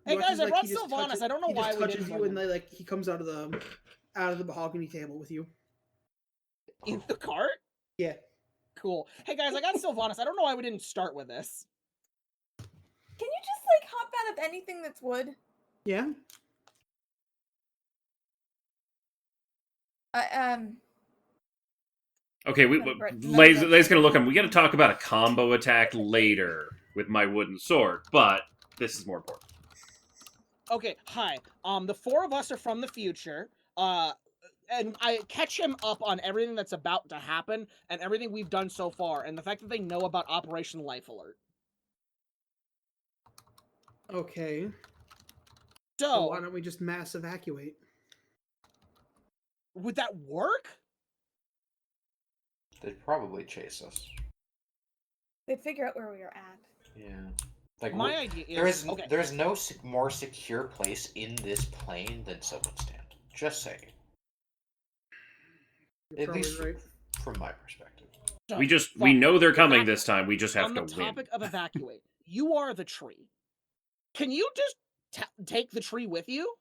He Hey watches, guys, I like, brought he just Sylvanas. touches- I don't know he why just we touches didn't you, bring and him. like he comes out of the mahogany table with you. In the cart? Yeah. Cool. Hey guys, I got Sylvanas. I don't know why we didn't start with this. Can you just like hop out of anything that's wood? Yeah. Okay, Lay's gonna look at him. We gotta talk about a combo attack later with my wooden sword, but this is more important. Okay, hi. The four of us are from the future. And I catch him up on everything that's about to happen and everything we've done so far, and the fact that they know about Operation Life Alert. Okay. So, why don't we just mass evacuate? Would that work? They'd probably chase us. They'd figure out where we are at. Yeah. Like My idea is okay. There is no more secure place in this plane than Sylvan Stand. Just saying. You're At probably least right. from my perspective. So, We know they're coming this time. We just have on to the win. topic of evacuate, you are the tree. Can you just take the tree with you?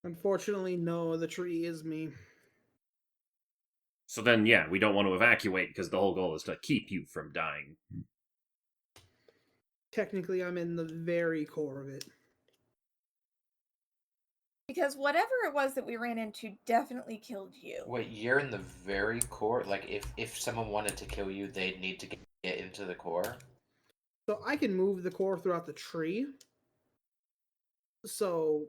Unfortunately, no. The tree is me. So then, yeah, we don't want to evacuate because the whole goal is to keep you from dying. Technically, I'm in the very core of it. Because whatever it was that we ran into definitely killed you. Wait, you're in the very core? Like, if someone wanted to kill you, they'd need to get into the core? So I can move the core throughout the tree. So...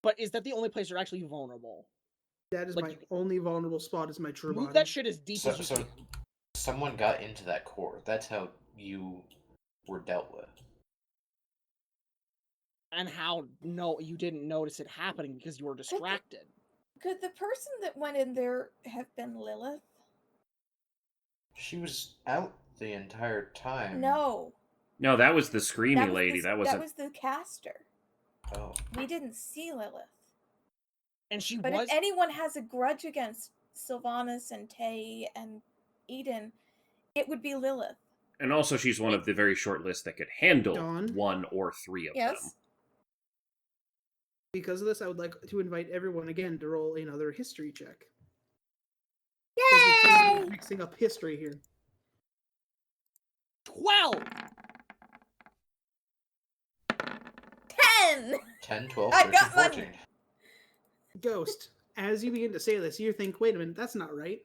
But is that the only place you're actually vulnerable? That is like, my only vulnerable spot is my true move body. that shit as deep as you So can. someone got into that core. That's how you were dealt with. And how you didn't notice it happening because you were distracted. Could the person that went in there have been Lilith? She was out the entire time. No. No, that was the screamy lady. That was the caster. Oh. We didn't see Lilith. And she But was... if anyone has a grudge against Sylvanas and Tay and Eden, it would be Lilith. And also, she's one of the very short list that could handle Dawn? 1 or 3 of them. Because of this, I would like to invite everyone again to roll another history check. Yay! We're mixing up history here. 12! 10! 10, 12, I 13, got 14. Ghost, as you begin to say this, you think, wait a minute, that's not right.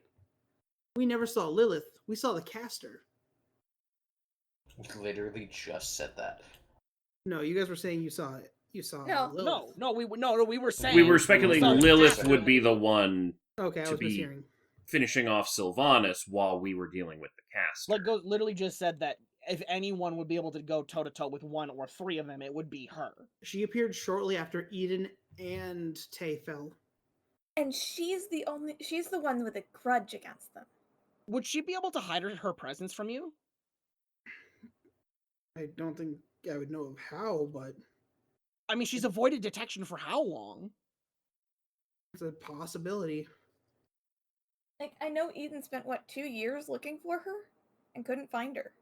We never saw Lilith. We saw the caster. We literally just said that. No, you guys were saying you saw it. You saw No. Lilith. We were saying... We were speculating saw the Lilith caster. would be the one Okay, I to was be mishearing. finishing off Sylvanas while we were dealing with the caster. Like, Ghost literally just said that if anyone would be able to go toe-to-toe with 1 or 3 of them, it would be her. She appeared shortly after Eden and Tay fell. And she's the one with a grudge against them. Would she be able to hide her presence from you? I don't think I would know of how, but I mean, she's avoided detection for how long? it's a possibility. Like, I know Eden spent, 2 years looking for her? And couldn't find her.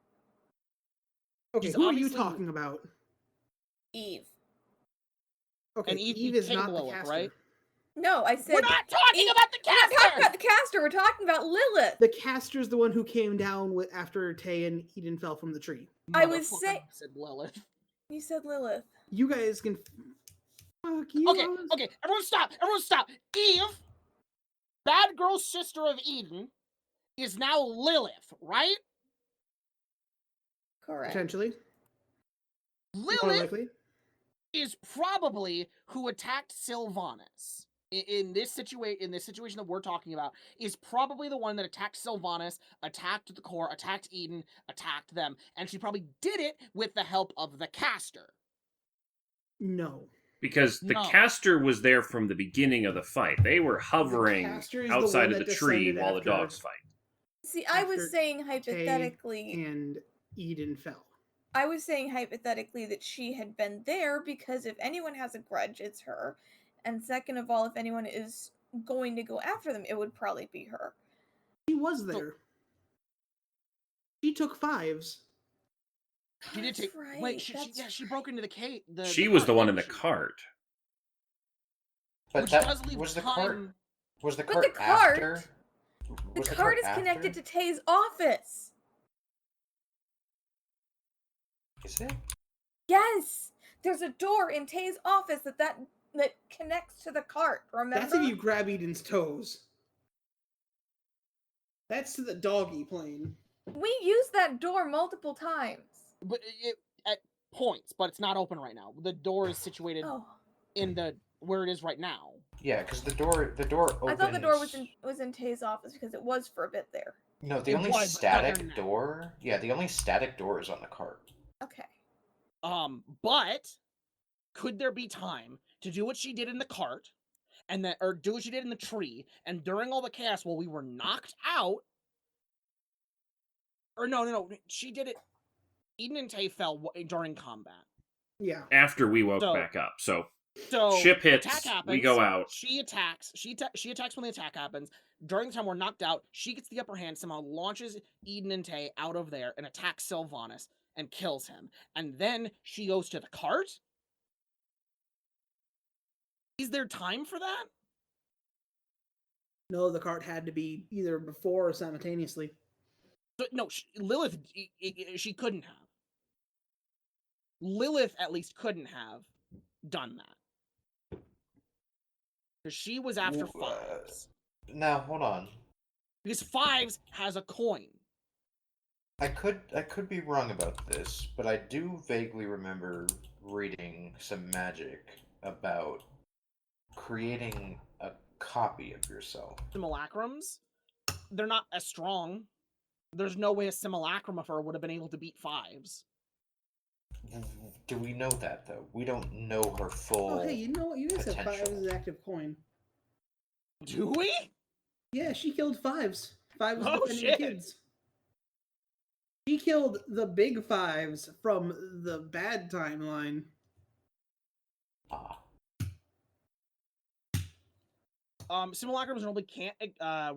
Okay, She's who are you obviously- talking about? Eve. Okay, And Eve is became not the Lilith, caster. right? No, I said... We're not talking Eve- about the We're not talking caster! about the caster, we're talking about Lilith! The caster's the one who came down with after Tay and Eden fell from the tree. I was Motherfucker, say- said Lilith. You said Lilith. You guys can... Fuck you. Okay, okay, everyone stop! Eve, bad girl sister of Eden, is now Lilith, right? Correct. Potentially. More Lilith likely. is probably who attacked Sylvanas. In this situation that we're talking about, is probably the one that attacked Sylvanas, attacked the core, attacked Eden, attacked them, and she probably did it with the help of the caster. No. Because the No. caster was there from the beginning of the fight. They were hovering caster is the outside one of the that tree descended while the after- dogs fight. See, I was After saying Tay hypothetically, and Eden fell. I was saying hypothetically that she had been there because if anyone has a grudge, it's her. And second of all, if anyone is going to go after them, it would probably be her. She was there. She took 5s. She did That's take. right. Wait, she that's broke into the cave. She was the one in the didn't she? cart. But Which that does leave was the time. cart. Was the But cart the cart- after? The Was cart is connected to Tay's office. Is it? Yes, there's a door in Tay's office that connects to the cart. Remember? That's if you grab Eden's toes. That's to the doggy plane. We used that door multiple times. But at points, but it's not open right now. The door is situated Oh, in the where it is right now. Yeah, because the door opens. I thought the door was in Tay's office because it was for a bit there. No, the It only was, but not there static now. door. Yeah, the only static door is on the cart. Okay. But could there be time to do what she did in the cart, or do what she did in the tree, and during all the chaos while we were knocked out, or no, she did it. Eden and Tay fell during combat. Yeah. After we woke So- back up. So So ship hits, attack happens, we go out. She attacks. She attacks when the attack happens. During the time we're knocked out, she gets the upper hand. Somehow launches Eden and Tay out of there and attacks Sylvanas and kills him. And then she goes to the cart. Is there time for that? No, the cart had to be either before or simultaneously. No, Lilith. She couldn't have. Lilith at least couldn't have done that. Because she was after Ooh, 5s. Now hold on. Because 5s has a coin. I could be wrong about this, but I do vaguely remember reading some magic about creating a copy of yourself. Simulacrums, they're not as strong. There's no way a simulacrum of her would have been able to beat 5s. Do we know that though? We don't know her full. Oh, hey, you know what? You guys have 5s potential. as an active coin. Do we? Yeah, she killed 5s. 5s Oh, defending shit. kids. She killed the big 5s from the bad timeline. Ah. Simulacrums normally can't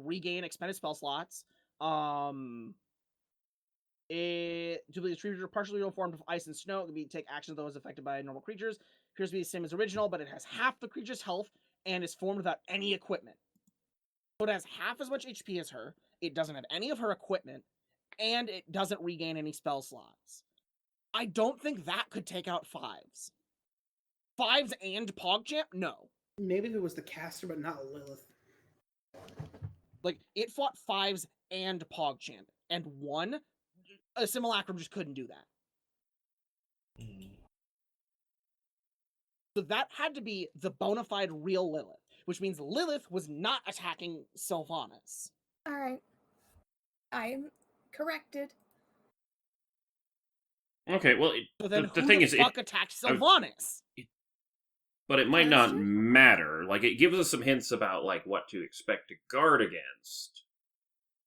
regain expended spell slots. To be the creatures are partially formed of ice and snow, it can take actions those affected by normal creatures. Appears to be the same as original, but it has half the creature's health and is formed without any equipment. So it has half as much HP as her. It doesn't have any of her equipment, and it doesn't regain any spell slots. I don't think that could take out 5s. 5s and PogChamp? No. Maybe if it was the caster, but not Lilith. Like, it fought 5s and PogChamp, and won. A Simulacrum just couldn't do that. Mm. So that had to be the bona fide real Lilith, which means Lilith was not attacking Sylvanas. Alright. I'm corrected. Okay, well, So then the who thing the is, fuck attacked Sylvanas? but it might not Caster? matter. Like, it gives us some hints about, like, what to expect to guard against.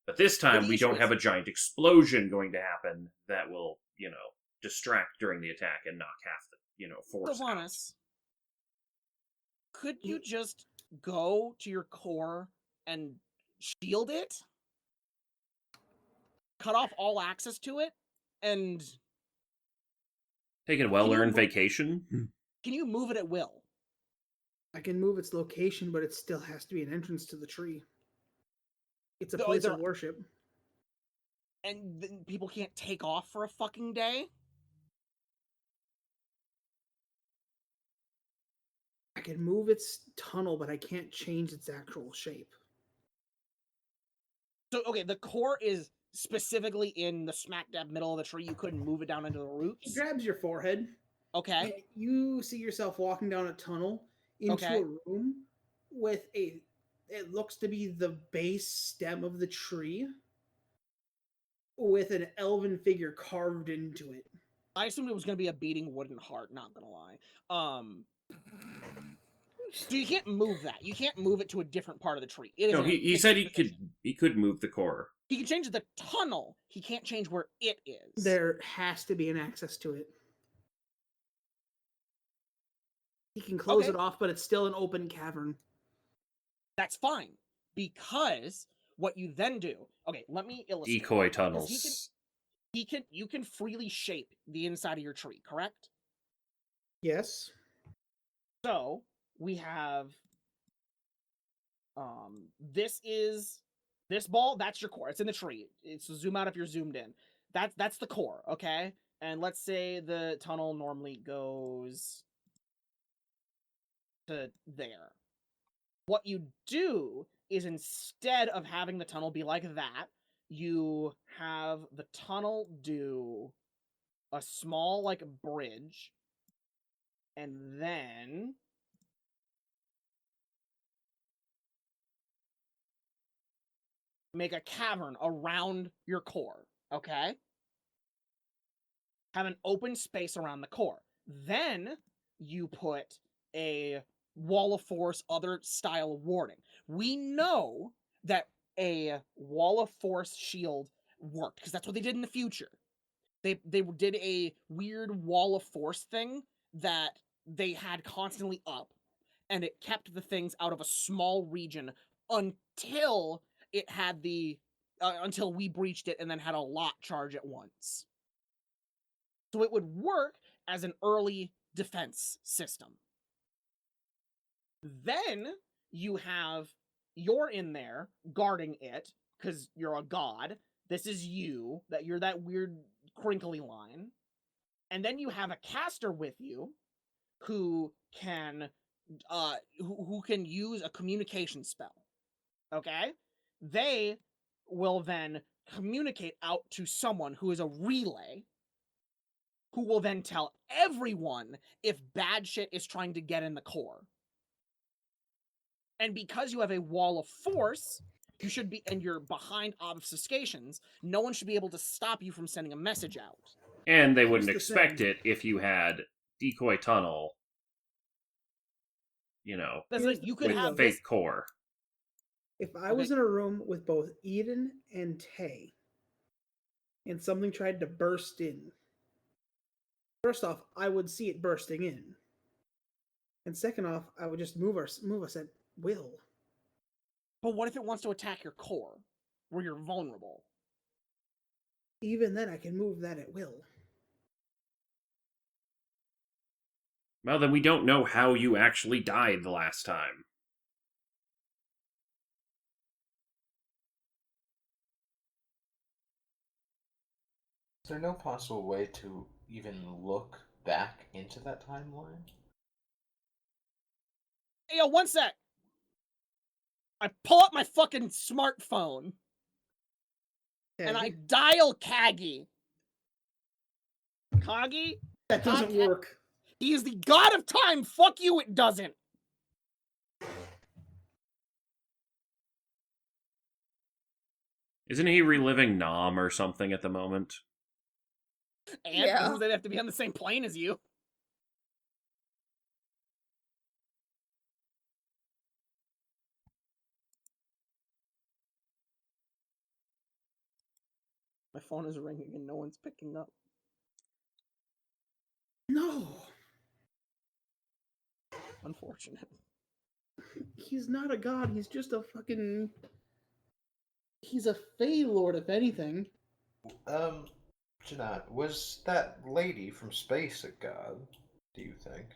But this time, the we issue don't is- have a giant explosion going to happen that will, distract during the attack and knock half the, force out. Sylvanas, could you just go to your core and shield it? Cut off all access to it? And Taking a well-earned move- vacation? can you move it at will? I can move its location, but it still has to be an entrance to the tree. It's a No, place there- of worship. And then people can't take off for a fucking day? I can move its tunnel, but I can't change its actual shape. So, okay, the core is specifically in the smack dab middle of the tree. You couldn't move it down into the It roots. grabs your forehead. Okay. And you see yourself walking down a tunnel into Okay. a room with it looks to be the base stem of the tree with an elven figure carved into it. I assumed it was going to be a beating wooden heart, not going to lie. So you can't move that. You can't move it to a different part of the tree. It is No, in a he fixed said position. he could move the core. He can change the tunnel. He can't change where it is. There has to be an access to it. He can close it off, but it's still an open cavern. That's fine. Because what you then do... Okay, let me illustrate. Decoy tunnels. You can freely shape the inside of your tree, correct? Yes. So we have this ball, that's your core. It's in the tree. It's zoom out if you're zoomed in. That's the core, okay? And let's say the tunnel normally goes to there. What you do is instead of having the tunnel be like that, you have the tunnel do a small like bridge, and then make a cavern around your core, okay? Have an open space around the core. Then you put a wall of force, other style of warding. We know that a wall of force shield worked because that's what they did in the future. They did a weird wall of force thing that they had constantly up, and it kept the things out of a small region until it had until we breached it and then had a lot charge at once. So it would work as an early defense system. Then you're in there guarding it because you're a god. This is you're that weird crinkly line. And then you have a caster with you who can use a communication spell. Okay? They will then communicate out to someone who is a relay, who will then tell everyone if bad shit is trying to get in the core. And because you have a wall of force, and you're behind obfuscations, no one should be able to stop you from sending a message out. And they wouldn't the expect thing. it if you had Decoy Tunnel, That's like you could thing, have though. fake this. core. If I was in a room with both Eden and Tay, and something tried to burst in, first off, I would see it bursting in, and second off, I would just move us at will. But what if it wants to attack your core, where you're vulnerable? Even then, I can move that at will. Well, then we don't know how you actually died the last time. Is there no possible way to even look back into that timeline? Hey, yo, one sec! I pull up my fucking smartphone, and I dial Kagi. Kagi? That doesn't work. He is the god of time! Fuck you, it doesn't! Isn't he reliving Nam or something at the moment? And Yeah. they'd have to be on the same plane as you. My phone is ringing and no one's picking up. No! Unfortunate. He's not a god, he's just a fucking... He's a Fey Lord, if anything. Janat, was that lady from space a god, do you think?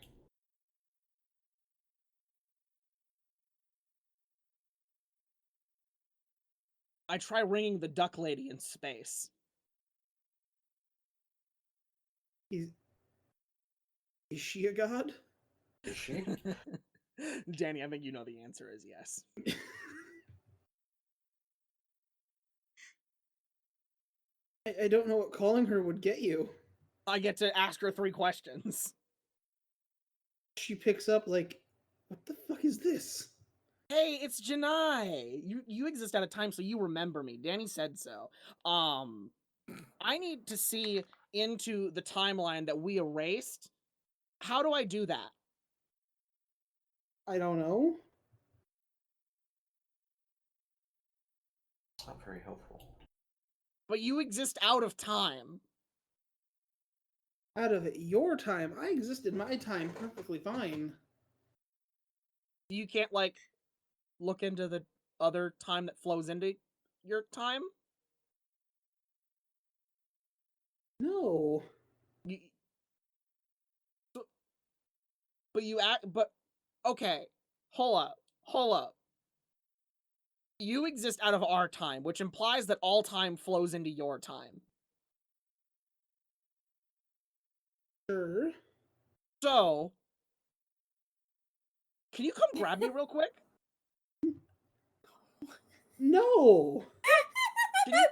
I try ringing the duck lady in space. Is she a god? Is she? Danny, I think you know the answer is yes. I don't know what calling her would get you. I get to ask her 3 questions. She picks up like, what the fuck is this? Hey, it's Janai. You exist out of time, so you remember me. Danny said so. I need to see into the timeline that we erased. How do I do that? I don't know. It's not very helpful. But you exist out of time. Out of your time, I exist in my time perfectly fine. You can't, like, look into the other time that flows into your time? No. You, but you act. But okay, hold up. You exist out of our time, which implies that all time flows into your time. Sure. So, can you come grab me real quick? No. Can you?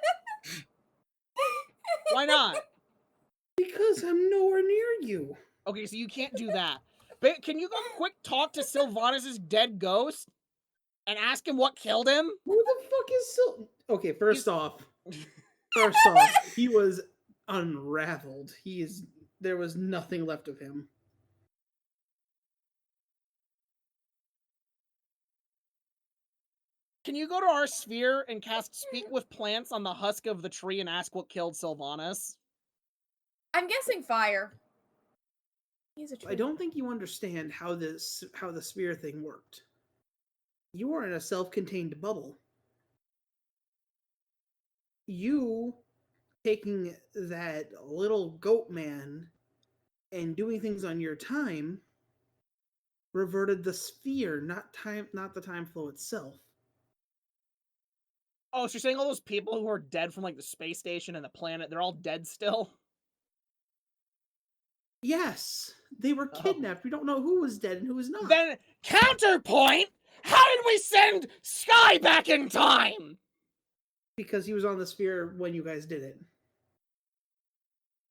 Why not? Because I'm nowhere near you. Okay, so you can't do that. But can you go quick talk to Sylvanus' dead ghost and ask him what killed him? Who the fuck is Okay, He's- first off, he was unraveled. There was nothing left of him. Can you go to our sphere and cast Speak with Plants on the husk of the tree and ask what killed Sylvanus? I'm guessing fire. He's a tree. I don't think you understand how the sphere thing worked. You are in a self-contained bubble. You taking that little goat man and doing things on your time reverted the sphere, not the time flow itself. Oh, so you're saying all those people who are dead from, like, the space station and the planet, they're all dead still? Yes, they were kidnapped. We don't know who was dead and who was not. Then, counterpoint! How did we send Sky back in time? Because he was on the sphere when you guys did it.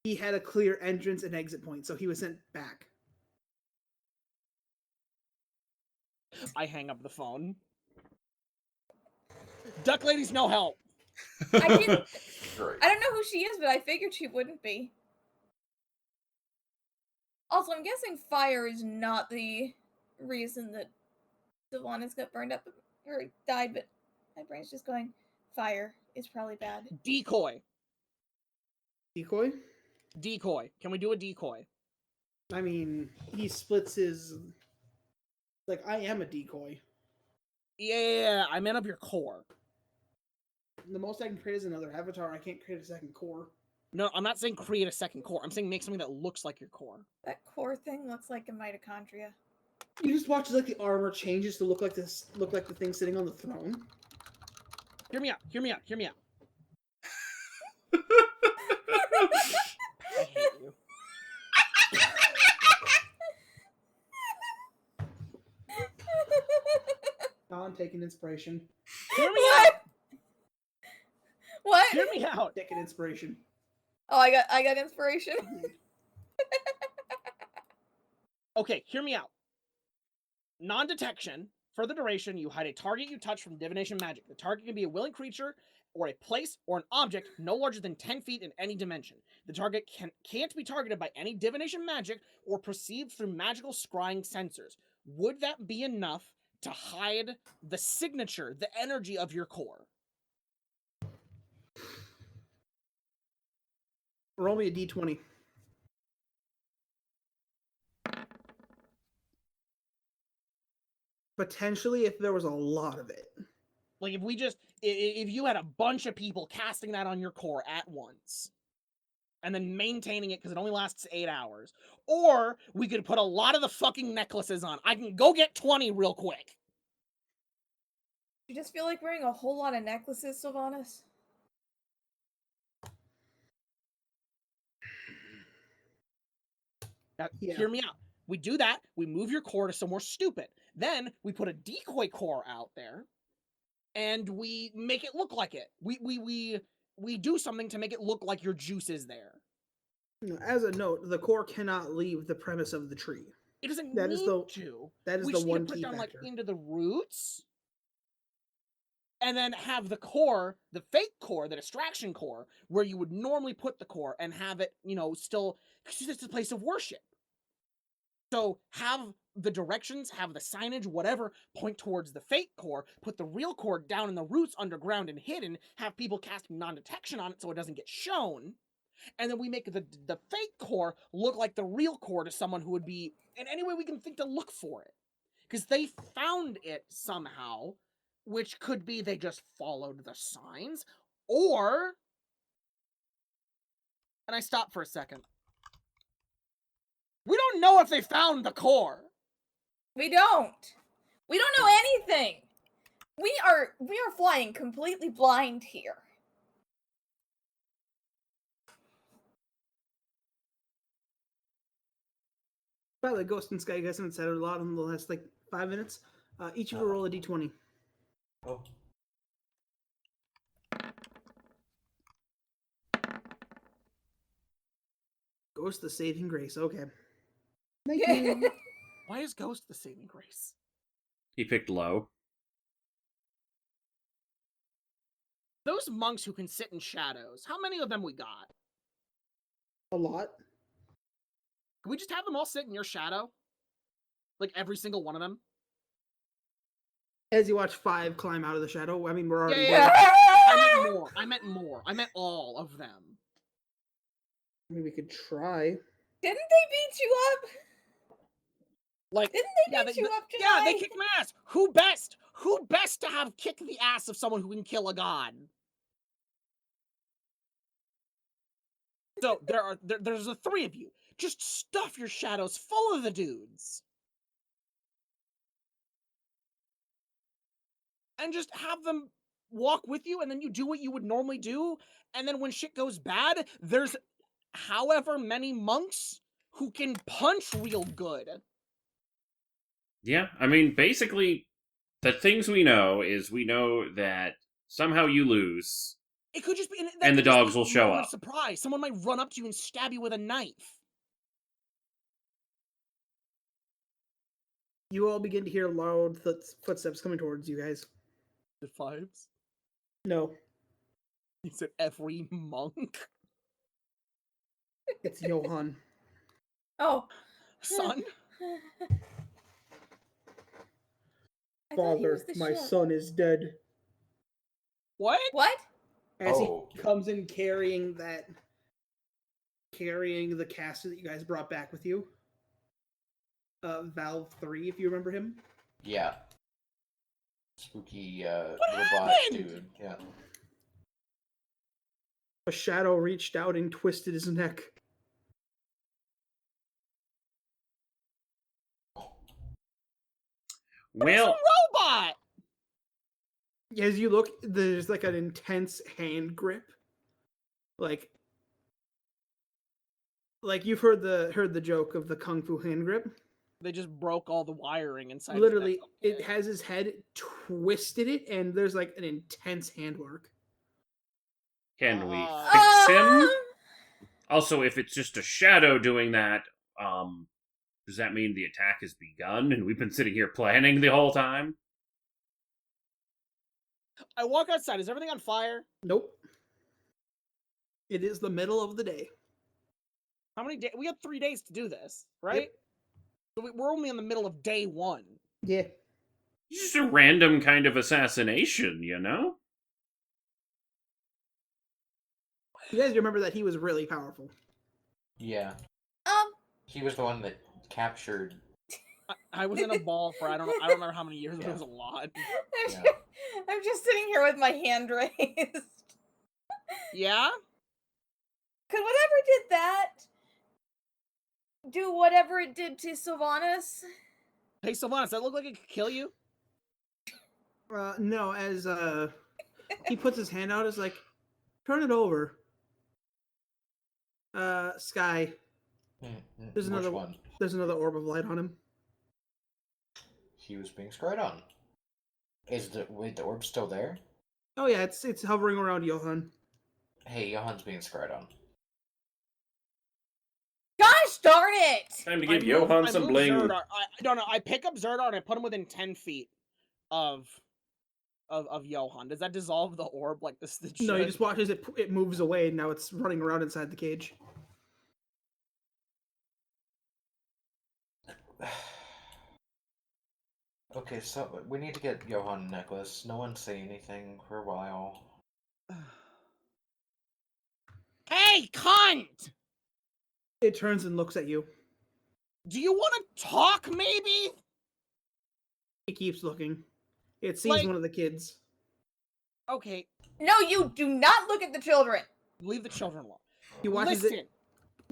He had a clear entrance and exit point, so he was sent back. I hang up the phone. Duck Lady's no help. I didn't. Great. I don't know who she is, but I figured she wouldn't be. Also, I'm guessing fire is not the reason that Sylvanus got burned up or died, but my brain's just going, fire is probably bad. Decoy. Decoy? Decoy. Can we do a decoy? I mean, he splits his... Like, I am a decoy. Yeah, I meant up your core. The most I can create is another avatar. I can't create a second core. No, I'm not saying create a second core. I'm saying make something that looks like your core. That core thing looks like a mitochondria. You just watch like the armor changes to look like the thing sitting on the throne. Hear me out. Hear me out. Hear me out. I hate you. I'm taking inspiration. Hear me What? out. What? Hear me out. Taking inspiration. Oh, I got inspiration. Okay, hear me out. Non-detection. For the duration, you hide a target you touch from divination magic. The target can be a willing creature, or a place, or an object no larger than 10 feet in any dimension. The target can't be targeted by any divination magic or perceived through magical scrying sensors. Would that be enough to hide the signature, the energy of your core? Roll me a d20. Potentially, if there was a lot of it. Like, if you had a bunch of people casting that on your core at once, and then maintaining it because it only lasts 8 hours. Or we could put a lot of the fucking necklaces on. I can go get 20 real quick. You just feel like wearing a whole lot of necklaces, Sylvanus? Now, Yeah. hear me out. We do that. We move your core to somewhere stupid. Then we put a decoy core out there, and we make it look like it. We do something to make it look like your juice is there. As a note, the core cannot leave the premise of the tree. It doesn't That need is the- to. That is We the just need one to put key down factor. like into the roots, and then have the core, the fake core, the distraction core, where you would normally put the core, and have it, still, because it's a place of worship. So have the directions, have the signage, whatever, point towards the fake core, put the real core down in the roots underground and hidden, have people casting non-detection on it so it doesn't get shown, and then we make the fake core look like the real core to someone who would be in any way we can think to look for it. Because they found it somehow, which could be they just followed the signs, or... And I stopped for a second. We don't know if they found the core. We don't. We don't know anything. We are flying completely blind here. By the way, Ghost and Sky, you guys haven't said it a lot in the last 5 minutes. Each of you roll a d20. Oh. Ghost the saving grace. Okay. Thank you. Why is Ghost the saving grace? He picked low. Those monks who can sit in shadows, how many of them we got? A lot. Can we just have them all sit in your shadow? Like every single one of them? As you watch 5 climb out of the shadow, I mean, we're already... Yeah. I meant more. I meant all of them. I mean, we could try. Didn't they beat you up? Like, Didn't they beat you up tonight? Yeah, they kicked my ass. Who best? Who best to have kicked the ass of someone who can kill a god? So there's the 3 of you. Just stuff your shadows full of the dudes. And just have them walk with you, and then you do what you would normally do, and then when shit goes bad, there's however many monks who can punch real good. Yeah, I mean, basically, the things we know is we know that somehow you lose. It could just be, and the dogs will show up. Surprise! Someone might run up to you and stab you with a knife. You all begin to hear loud footsteps coming towards you guys. The 5s? No. He said every monk. It's Johann. Oh. Son? Father, my son is dead. What? What? As he comes in carrying the caster that you guys brought back with you. Valve 3, if you remember him. Yeah. Spooky robot happened? dude. Yeah. A shadow reached out and twisted his neck. Well, a robot. As you look, there's an intense hand grip. Like you've heard the joke of the kung fu hand grip. They just broke all the wiring inside. Literally, it has his head twisted it, and there's an intense handwork. can we fix him? Also, if it's just a shadow doing that, does that mean the attack has begun and we've been sitting here planning the whole time? I walk outside. Is everything on fire? Nope. It is the middle of the day. How many days? We have 3 days to do this, right? Yep. So we're only in the middle of day 1. Yeah. It's just a random kind of assassination, you know? You guys remember that he was really powerful. Yeah. He was the one that captured. I was in a ball for I don't remember how many years, but it was a lot. I'm just sitting here with my hand raised. Yeah? Could whatever did that do whatever it did to Sylvanas? Hey, Sylvanas, does that look like it could kill you? No, as he puts his hand out, it's like, turn it over. Sky. There's another one. There's another orb of light on him. He was being scryed on. Wait, the orb's still there? Oh yeah, it's hovering around Johann. Hey, Johann's being scryed on. Gosh darn it! Time to give Johann some bling. I pick up Zerdar and I put him within 10 feet of Johann. Does that dissolve the orb like this? No, you just watch as it moves away, and now it's running around inside the cage. Okay, so we need to get Johan a necklace. No one say anything for a while. Hey, cunt! It turns and looks at you. Do you want to talk, maybe? It keeps looking. It sees Like- one of the kids. Okay, No, you do not look at the children. leave the children alone. He watches Listen. it.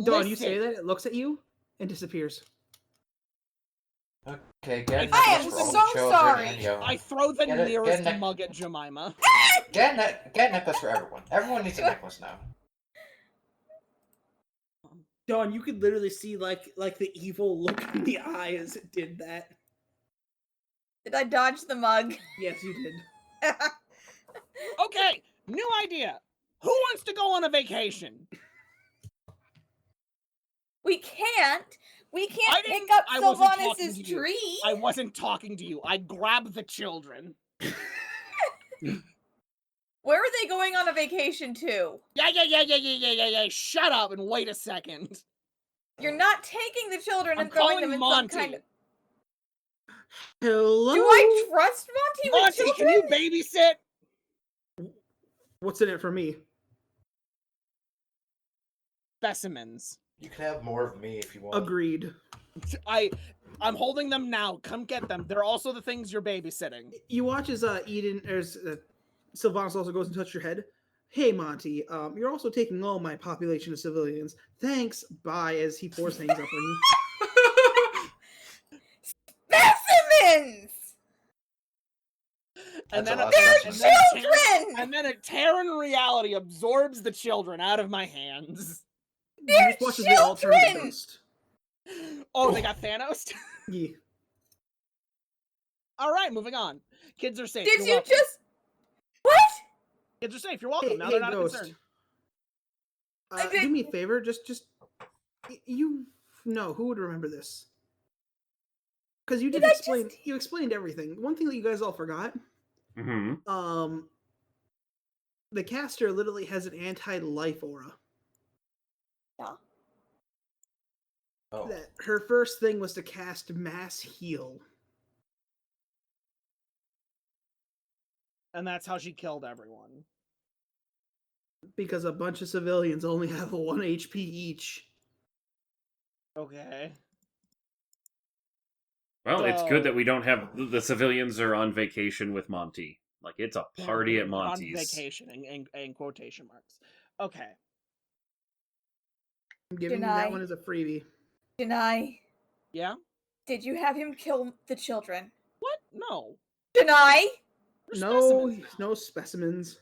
Dawn, you Listen. say that, it looks at you, and disappears. Okay, get a I am necklace for all so the children sorry. and Johan. I throw the Get a nearest neck- mug at Jemima. Get a necklace for everyone. Everyone needs a necklace now. Dawn, you could literally see like the evil look in the eye as it did that. Did I dodge the mug? Yes, you did. Okay, new idea. Who wants to go on a vacation? We can't. We I can't didn't- pick up I wasn't talking Sylvanus' to you. tree. I wasn't talking to you. I grabbed the children. Where are they going on a vacation to? Yeah. Shut up and wait a second. You're not taking the children I'm and throwing calling them in Monty. some kind of... Hello? Do I trust Monty with Monty, children? can you babysit? What's in it for me? Specimens. You can have more of me if you want. Agreed. I'm holding them now. Come get them. They're also the things you're babysitting. You watch as Eden, or Sylvanus also goes and touches your head. Hey, Monty, you're also taking all my population of civilians. Thanks, bye, as he force hangs up on you. Specimens! And then, That's a lot They're of and specimens. then children! and then a Terran reality absorbs the children out of my hands. You just watch as they all turn to children! dust. Oh, they got Thanos? Yeah. Alright, moving on. Kids are safe. Did You're you welcome. just... What? Kids are safe. You're welcome. Hey, now hey, they're not Ghost. a concern. I Do did- me a favor, just you know who would remember this? Because you did Did I explain. just- You explained everything. One thing that you guys all forgot. Mm-hmm. The caster literally has an anti-life aura. Yeah. Oh. That her first thing was to cast mass heal. And that's how she killed everyone. Because a bunch of civilians only have 1 HP each. Okay. Well, it's good So- that we don't have the civilians are on vacation with Monty. Like it's a party at They're on Monty's. vacation in quotation marks. Okay. I'm giving you Deny. that one as a freebie. Deny. Yeah? Did you have him kill the children? What? No. Deny? They're No, specimens now. no specimens.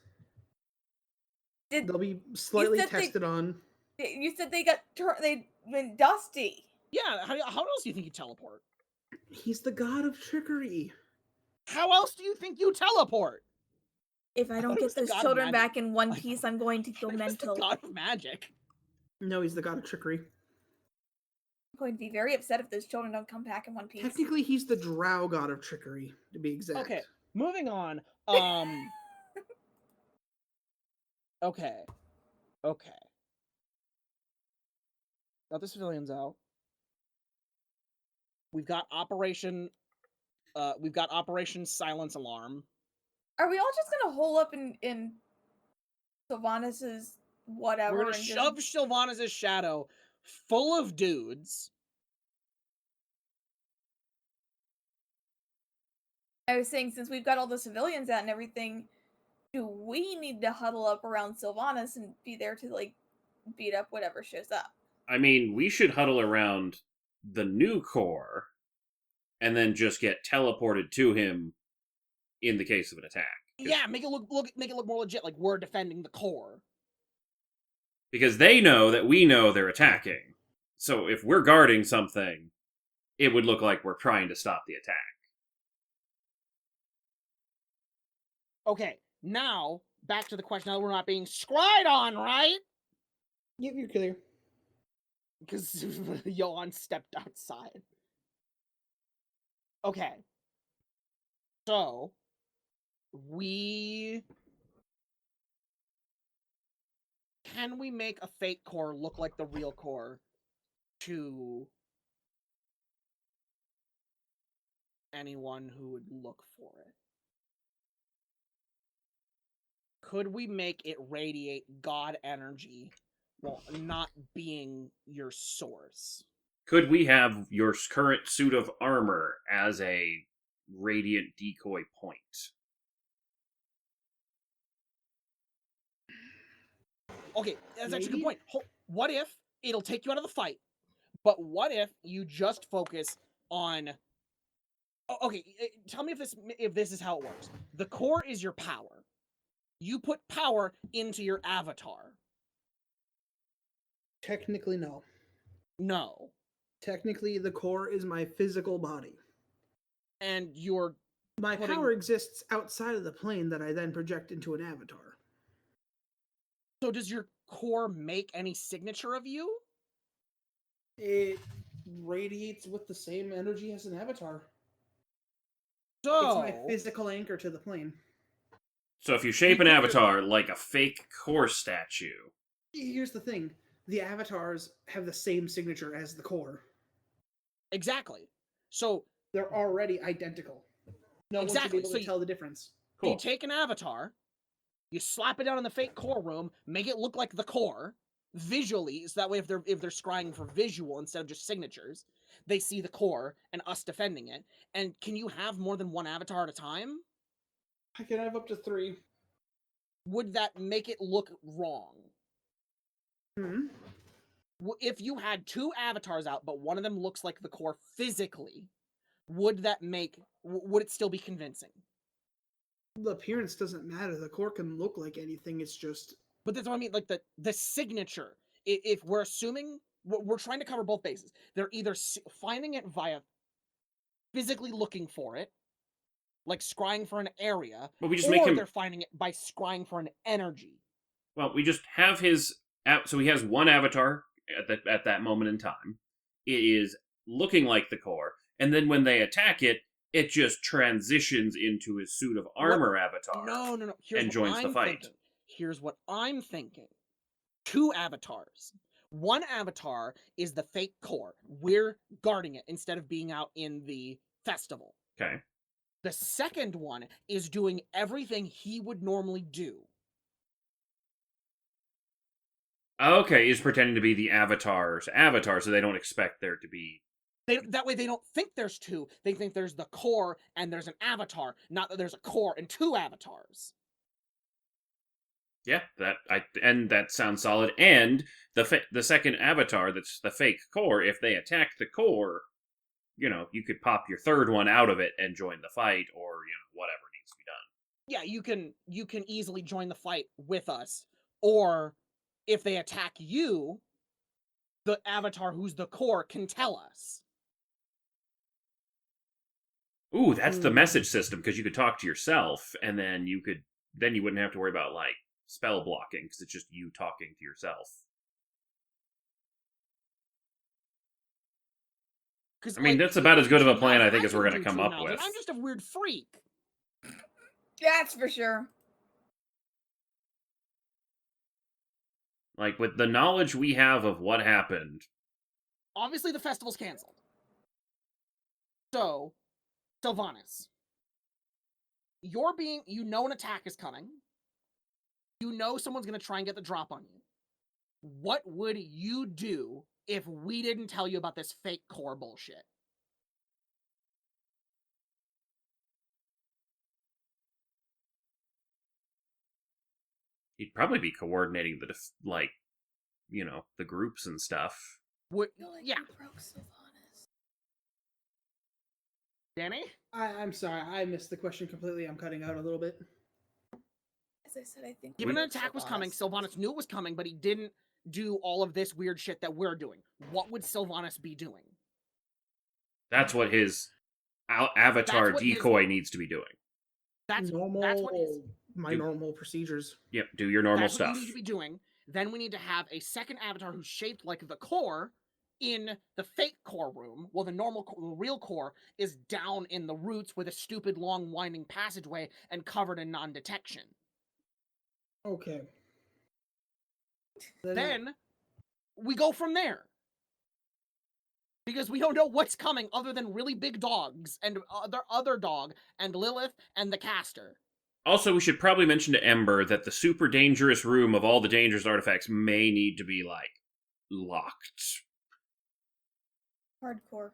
Did They'll be slightly said they- tested on. you said they they went dusty? Yeah, how else do you think you teleport? He's the god of trickery. How else do you think you teleport? If I don't thought it get was the those god of children magic. back in one Like- piece, I'm going to go Like, what's the mental. god of magic. No, he's the god of trickery. I'm going to be very upset if those children don't come back in one piece. Technically, he's the drow god of trickery, to be exact. Okay, moving on. Okay. Got the civilians out. We've got Operation Silence Alarm. Are we all just gonna hole up in Sylvanus's whatever? We're gonna and shove just... Sylvanus' shadow full of dudes. I was saying, since we've got all the civilians out and everything, do we need to huddle up around Sylvanus and be there to like beat up whatever shows up? I mean, we should huddle around the new core and then just get teleported to him in the case of an attack. 'Cause- Yeah, make it look more legit, like we're defending the core. Because they know that we know they're attacking. So if we're guarding something, it would look like we're trying to stop the attack. Okay, now back to the question. Now we're not being scried on, right? Yep, you're clear. Because Johan stepped outside. Okay. So, can we make a fake core look like the real core to anyone who would look for it. Could we make it radiate God energy while not being your source? Could we have your current suit of armor as a radiant decoy point? Okay, that's actually a good Maybe? point. What if it'll take you out of the fight, but what if you just focus on... Okay, tell me if this is how it works. The core is your power. You put power into your avatar. Technically, no. No. Technically, the core is my physical body. And you're My putting... power exists outside of the plane that I then project into an avatar. So does your core make any signature of you? It radiates with the same energy as an avatar. So... It's my physical anchor to the plane. So if you shape an avatar like a fake core statue... Here's the thing. The avatars have the same signature as the core. Exactly. So... They're already identical. No one should be able to tell the difference. Cool. You take an avatar, you slap it down in the fake core room, make it look like the core, visually, so that way if they're scrying for visual instead of just signatures, they see the core and us defending it. And can you have more than one avatar at a time? I can have up to 3. Would that make it look wrong? If you had 2 avatars out, but one of them looks like the core physically, would it still be convincing? The appearance doesn't matter. The core can look like anything. It's just... But that's what I mean, like the signature. If we're assuming... We're trying to cover both bases. They're either finding it via physically looking for it, like scrying for an area, But we just or make him... they're finding it by scrying for an energy. Well, we just have his... So he has one avatar at that moment in time. It is looking like the core, and then when they attack it, it just transitions into his suit of armor avatar. No. And joins the fight. Here's what I'm thinking. 2 avatars. One avatar is the fake core. We're guarding it instead of being out in the festival. Okay. The second one is doing everything he would normally do. Okay, he's pretending to be the avatar's avatar, so they don't expect there to be... That way they don't think there's 2. They think there's the core and there's an avatar, not that there's a core and 2 avatars. Yeah, that sounds solid. And the second avatar, that's the fake core, if they attack the core, you could pop your third one out of it and join the fight, or whatever needs to be done. Yeah, you can easily join the fight with us, or if they attack you, the avatar who's the core can tell us. Ooh, that's the message system, because you could talk to yourself, and then you wouldn't have to worry about spell blocking, because it's just you talking to yourself. I mean, that's about as good of a plan, I think, as we're going to come up with. I'm just a weird freak. That's for sure. With the knowledge we have of what happened... Obviously, the festival's canceled. So, Sylvanas, you know an attack is coming. You know someone's going to try and get the drop on you. What would you do if we didn't tell you about this fake core bullshit? He'd probably be coordinating the groups and stuff. Yeah. Danny? I'm sorry, I missed the question completely. I'm cutting out a little bit. As I said, I think... Given an attack was coming, Sylvanas knew it was coming, but he didn't do all of this weird shit that we're doing. What would Sylvanas be doing? That's what his avatar decoy needs to be doing. That's my normal procedures. Yep, do your normal stuff. What you need to be doing. Then we need to have a second avatar who's shaped like the core in the fake core room, while the real core is down in the roots with a stupid long winding passageway and covered in non-detection. Okay. Then we go from there. Because we don't know what's coming other than really big dogs and other dog and Lilith and the caster. Also, we should probably mention to Ember that the super dangerous room of all the dangerous artifacts may need to be, like, locked. Hardcore.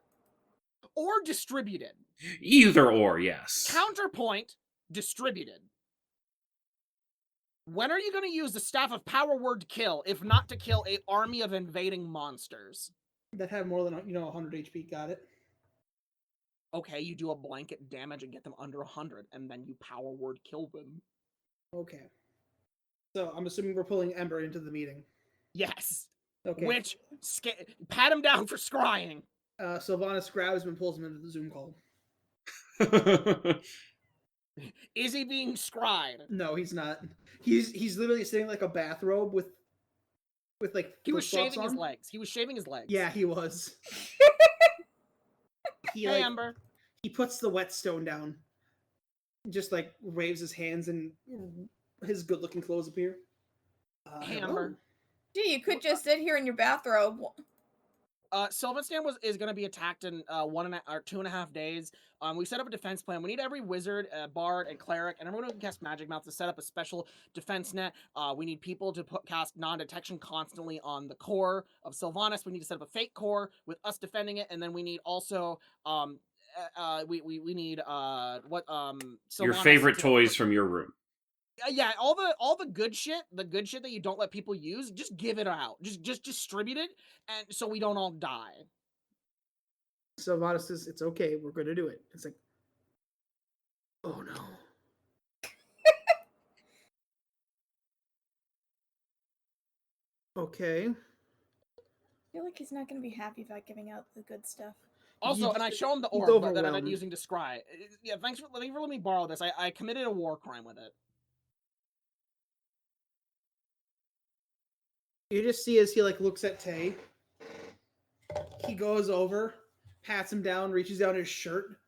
Or distributed. Either or, yes. Counterpoint, distributed. When are you going to use the Staff of Power word to kill, if not to kill an army of invading monsters? That have more than 100 HP. Got it. Okay, you do a blanket damage and get them under 100, and then you power word kill them. Okay. So I'm assuming we're pulling Ember into the meeting. Yes. Okay. Which, pat him down for scrying. Sylvanas grabs him and pulls him into the Zoom call. Is he being scryed? No, he's not. He's literally sitting like a bathrobe with like He was flip-flops shaving his on. legs. He was shaving his legs. Yeah, he was. Hey, Ember. He puts the whetstone down. Just like waves his hands and his good-looking clothes appear. Hey, hello. Ember. Gee, you could just sit here in your bathrobe. Sylvanstan is going to be attacked in 2.5 days. We set up a defense plan. We need every wizard, bard, and cleric, and everyone who can cast Magic Mouth to set up a special defense net. We need people to cast non-detection constantly on the core of Sylvanas. We need to set up a fake core with us defending it, and then we need also we need Your Sylvanas favorite toys from your room. Yeah, all the good shit that you don't let people use, just give it out. Just distribute it, and so we don't all die. Sylvanas says, "It's okay. We're going to do it." It's like, oh no. Okay. I feel like he's not going to be happy about giving out the good stuff. Also, and I show him the orb that I've been using to scry. Yeah, thanks for letting me borrow this. I committed a war crime with it. You just see as he like looks at Tay. He goes over, pats him down, reaches down his shirt,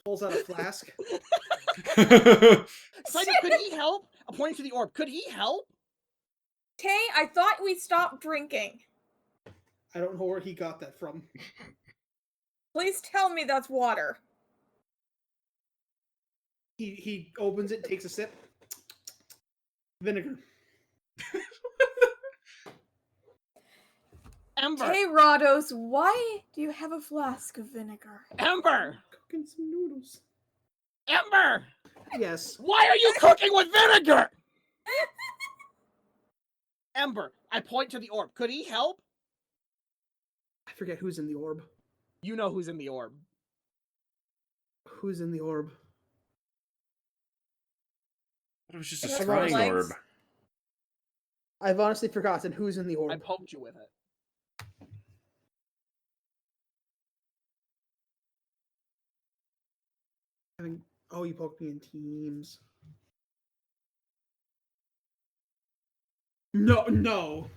pulls out a flask. Side note, could he help? Pointing to the orb, could he help? Tay, I thought we stopped drinking. I don't know where he got that from. Please tell me that's water. He opens it, takes a sip. Vinegar. Ember. Hey, Rados, why do you have a flask of vinegar? Ember. Cooking some noodles. Ember. Yes. Why are you cooking with vinegar? Ember. I point to the orb. Could he help? I forget who's in the orb. You know who's in the orb. Who's in the orb? It was just a It has scrying legs. orb. I've honestly forgotten who's in the orb. I poked you with it. Oh, you poked me in teams. No. No.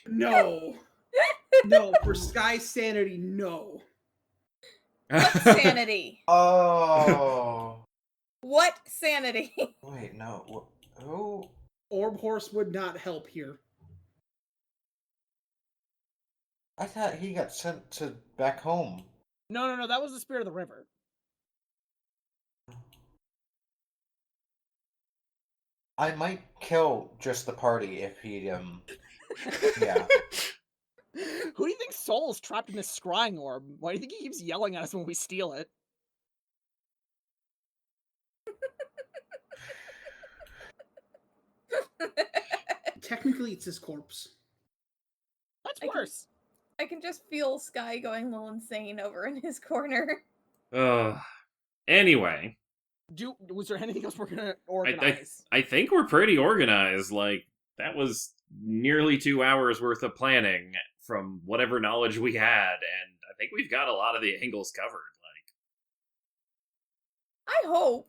No, for Sky's sanity, no. What sanity? Oh. What sanity? Wait, no. Who? Orb Horse would not help here. I thought he got sent to back home. No, that was the Spirit of the River. I might kill just the party if he, yeah. Who do you think Soul's trapped in this scrying orb? Why do you think he keeps yelling at us when we steal it? Technically, it's his corpse. That's I can- worse. I can just feel Sky going a little insane over in his corner. Anyway, Was there anything else we're gonna organize? I think we're pretty organized. Like, that was nearly 2 hours worth of planning from whatever knowledge we had, and I think we've got a lot of the angles covered. Like, I hope.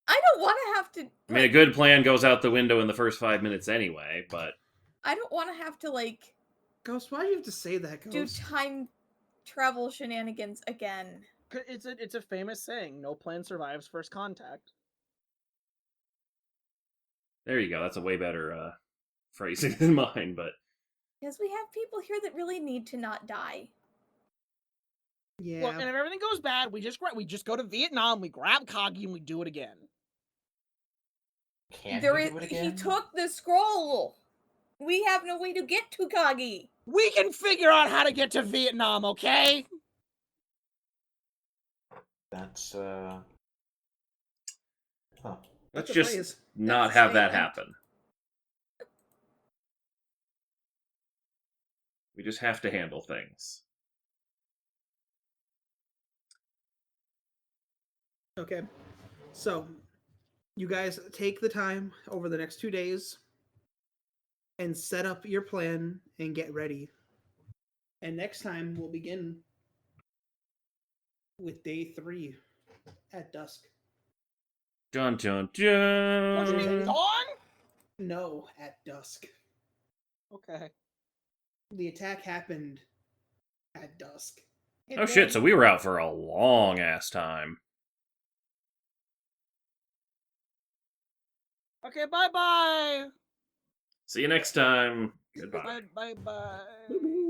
I don't want to have to. I mean, a good plan goes out the window in the first 5 minutes anyway, but I don't want to have to Ghost, why do you have to say that, do Ghost? time travel shenanigans again. It's a famous saying: "No plan survives first contact." there you go. That's a way better phrasing than mine, but Because we have people here that really need to not die. Yeah. Look, and if everything goes bad, we just go to Vietnam, we grab Kagi, and we do it again. Can There we is, do it he again? took the scroll. We have no way to get to Kagi. We can figure out how to get to Vietnam, okay? That's Huh. Let's That's a just phrase. not That's a have that statement. happen. We just have to handle things. Okay. So, you guys take the time over the next 2 days and set up your plan and get ready. And next time we'll begin with day 3 at dusk. Dun dun What do you mean, dun. dawn? No, at dusk. Okay. The attack happened at dusk. Oh shit, so we were out for a long ass time. Okay, bye-bye! See you next time. Goodbye. Bye-bye. Boo-boo.